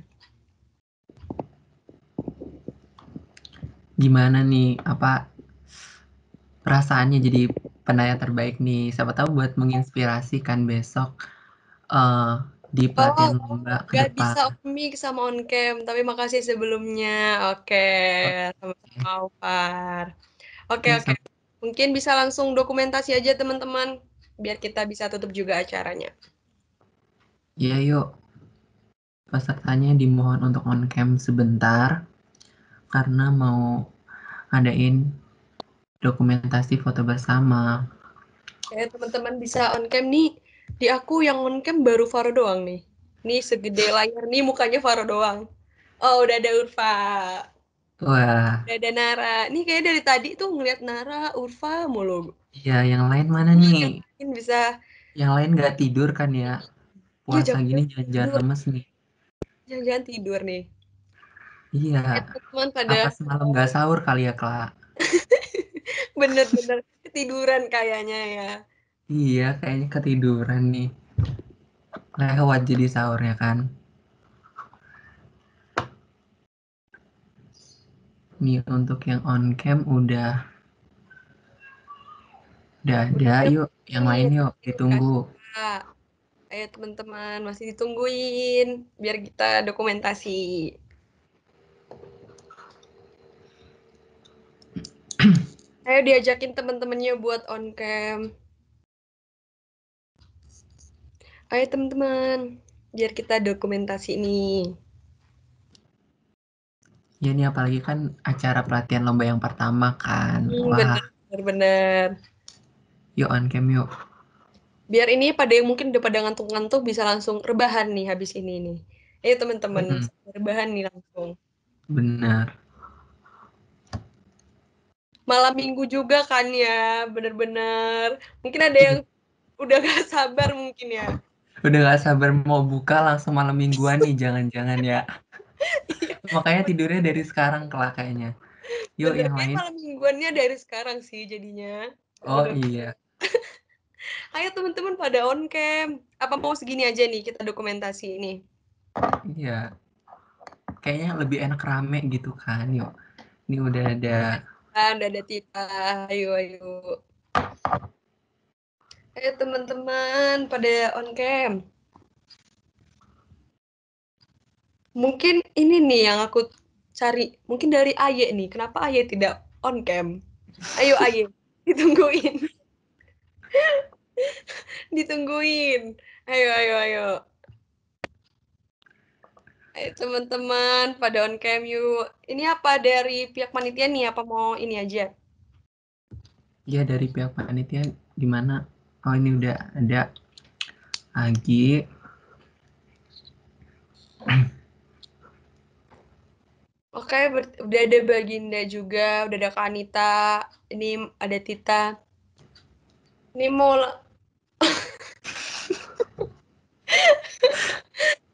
Speaker 2: Gimana nih, apa perasaannya jadi penanya terbaik nih? Siapa tahu buat menginspirasi kan besok di
Speaker 1: Oh,
Speaker 2: pelatihan lomba ke
Speaker 1: nggak
Speaker 2: depan.
Speaker 1: bisa on mic sama on cam, tapi makasih sebelumnya. Oke, sama-sama Alfar.
Speaker 2: Oke,
Speaker 1: Oke. Mungkin bisa langsung dokumentasi aja teman-teman, biar kita bisa tutup juga acaranya.
Speaker 2: iya yuk. Pesertanya dimohon untuk on cam sebentar karena mau ngadain dokumentasi foto bersama.
Speaker 1: Oke, teman-teman bisa on cam nih. Di aku yang on cam baru Faro doang nih. Nih segede layar nih mukanya Faro doang. Oh, udah ada Urfa.
Speaker 2: Wah,
Speaker 1: Udah ada Nara. Nih kayak dari tadi tuh ngeliat Nara, Urfa mulu.
Speaker 2: iya yang lain mana nih?
Speaker 1: Mungkin bisa.
Speaker 2: Yang lain nggak tidur kan ya?
Speaker 1: Ya
Speaker 2: Puasa gini jangan
Speaker 1: tidur.
Speaker 2: lemes nih.
Speaker 1: Jangan tidur nih.
Speaker 2: Iya,
Speaker 1: Teman-teman pada
Speaker 2: apa semalam nggak sahur kali ya, Kak?
Speaker 1: bener-bener ketiduran kayaknya ya.
Speaker 2: Iya, kayaknya ketiduran nih. Lewat jadi sahurnya kan. Nih untuk yang on cam udah ada, yuk. Yang lain yuk, ditunggu.
Speaker 1: Kak. Ayo teman-teman, masih ditungguin biar kita dokumentasi. Ayo diajakin teman-temannya buat on cam. Ayo teman-teman, biar kita dokumentasi nih.
Speaker 2: Ya nih apalagi kan acara pelatihan lomba yang pertama kan. Wah,
Speaker 1: Bener-bener.
Speaker 2: yuk on cam yuk.
Speaker 1: Biar ini pada yang mungkin udah pada ngantuk-ngantuk bisa langsung rebahan nih habis ini nih. Ayo teman-teman, bisa rebahan nih langsung.
Speaker 2: Benar.
Speaker 1: Malam minggu juga kan ya, bener-bener. Mungkin ada yang udah gak sabar mungkin ya.
Speaker 2: Udah gak sabar mau buka langsung malam mingguan nih, jangan-jangan ya. Makanya tidurnya dari sekarang kelak kayaknya. Yuk
Speaker 1: Bener,
Speaker 2: yang
Speaker 1: kayak
Speaker 2: lain.
Speaker 1: malam mingguannya dari sekarang sih jadinya.
Speaker 2: Oh
Speaker 1: Bener.
Speaker 2: iya.
Speaker 1: Ayo teman-teman pada on cam. Apa mau segini aja nih kita dokumentasi ini?
Speaker 2: Iya. Kayaknya lebih enak rame gitu kan. Yuk. Ini udah ada.
Speaker 1: Udah ada Tita. Ayo. Ayo teman-teman pada on cam. Mungkin ini nih yang aku cari. Mungkin dari Aye nih. Kenapa Aye tidak on cam? Ayo Aye, ditungguin. Ditungguin. Ayo. Ayo teman-teman pada on cam yuk. Ini apa dari pihak panitia nih? Apa mau ini aja?
Speaker 2: Iya dari pihak panitia gimana? Oh ini udah ada Agi.
Speaker 1: Oke, udah ada Baginda juga, udah ada Kak Anita, ini ada Tita. Ini mau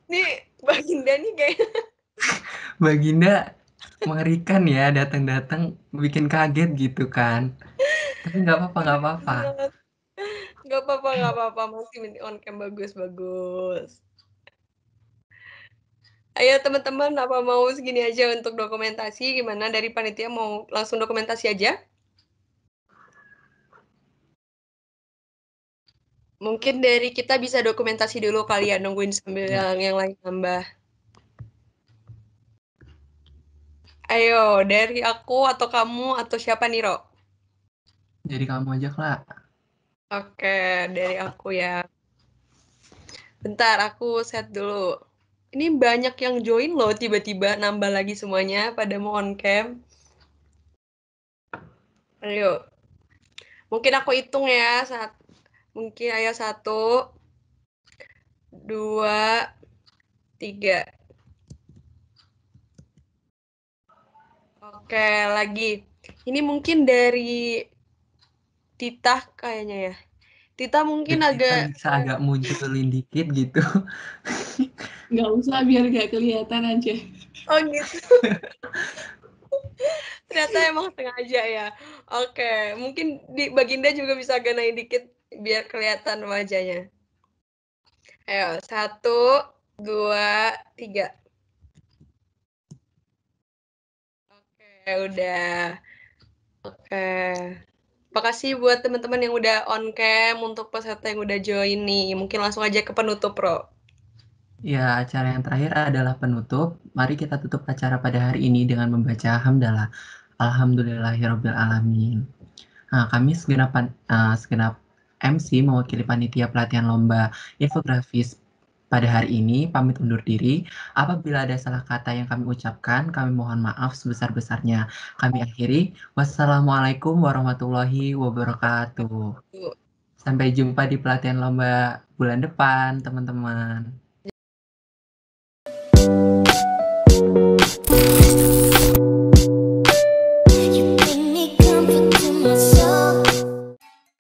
Speaker 1: nih Baginda nih kayak
Speaker 2: Baginda mengerikan ya, datang-datang bikin kaget gitu kan. Tapi nggak apa-apa, nggak apa-apa.
Speaker 1: Nggak apa-apa, masih on cam bagus. Ayo teman-teman, apa mau segini aja untuk dokumentasi? Gimana dari panitia mau langsung dokumentasi aja? Mungkin dari kita bisa dokumentasi dulu kali ya, nungguin sambil yang lain nambah. Ayo, dari aku atau kamu atau siapa nih, Ro?
Speaker 2: Jadi kamu aja, Kak.
Speaker 1: Oke, dari aku ya. Bentar, aku set dulu. Ini banyak yang join loh, tiba-tiba nambah lagi semuanya pada mau on cam. Ayo. Mungkin aku hitung ya. Mungkin ayo 1, 2, 3. Oke, lagi. Ini mungkin dari Tita kayaknya ya. Tita mungkin
Speaker 2: Kita
Speaker 1: agak
Speaker 2: bisa agak munculin dikit gitu.
Speaker 10: Nggak usah, biar nggak kelihatan aja.
Speaker 1: Oh gitu. Ternyata emang sengaja ya. Oke, mungkin di Baginda juga bisa agak naik dikit biar kelihatan wajahnya. Ayo, 1, 2, 3. Oke, udah. Oke. Makasih buat teman-teman yang udah on cam, untuk peserta yang udah join nih. Mungkin langsung aja ke penutup, Bro.
Speaker 2: Ya, acara yang terakhir adalah penutup. Mari kita tutup acara pada hari ini dengan membaca hamdalah. Alhamdulillahirabbil alamin. Nah, kami segenap MC mewakili panitia pelatihan lomba infografis pada hari ini pamit undur diri. Apabila ada salah kata yang kami ucapkan, kami mohon maaf sebesar-besarnya. Kami akhiri. Wassalamualaikum warahmatullahi wabarakatuh. Sampai jumpa di pelatihan lomba bulan depan, teman-teman.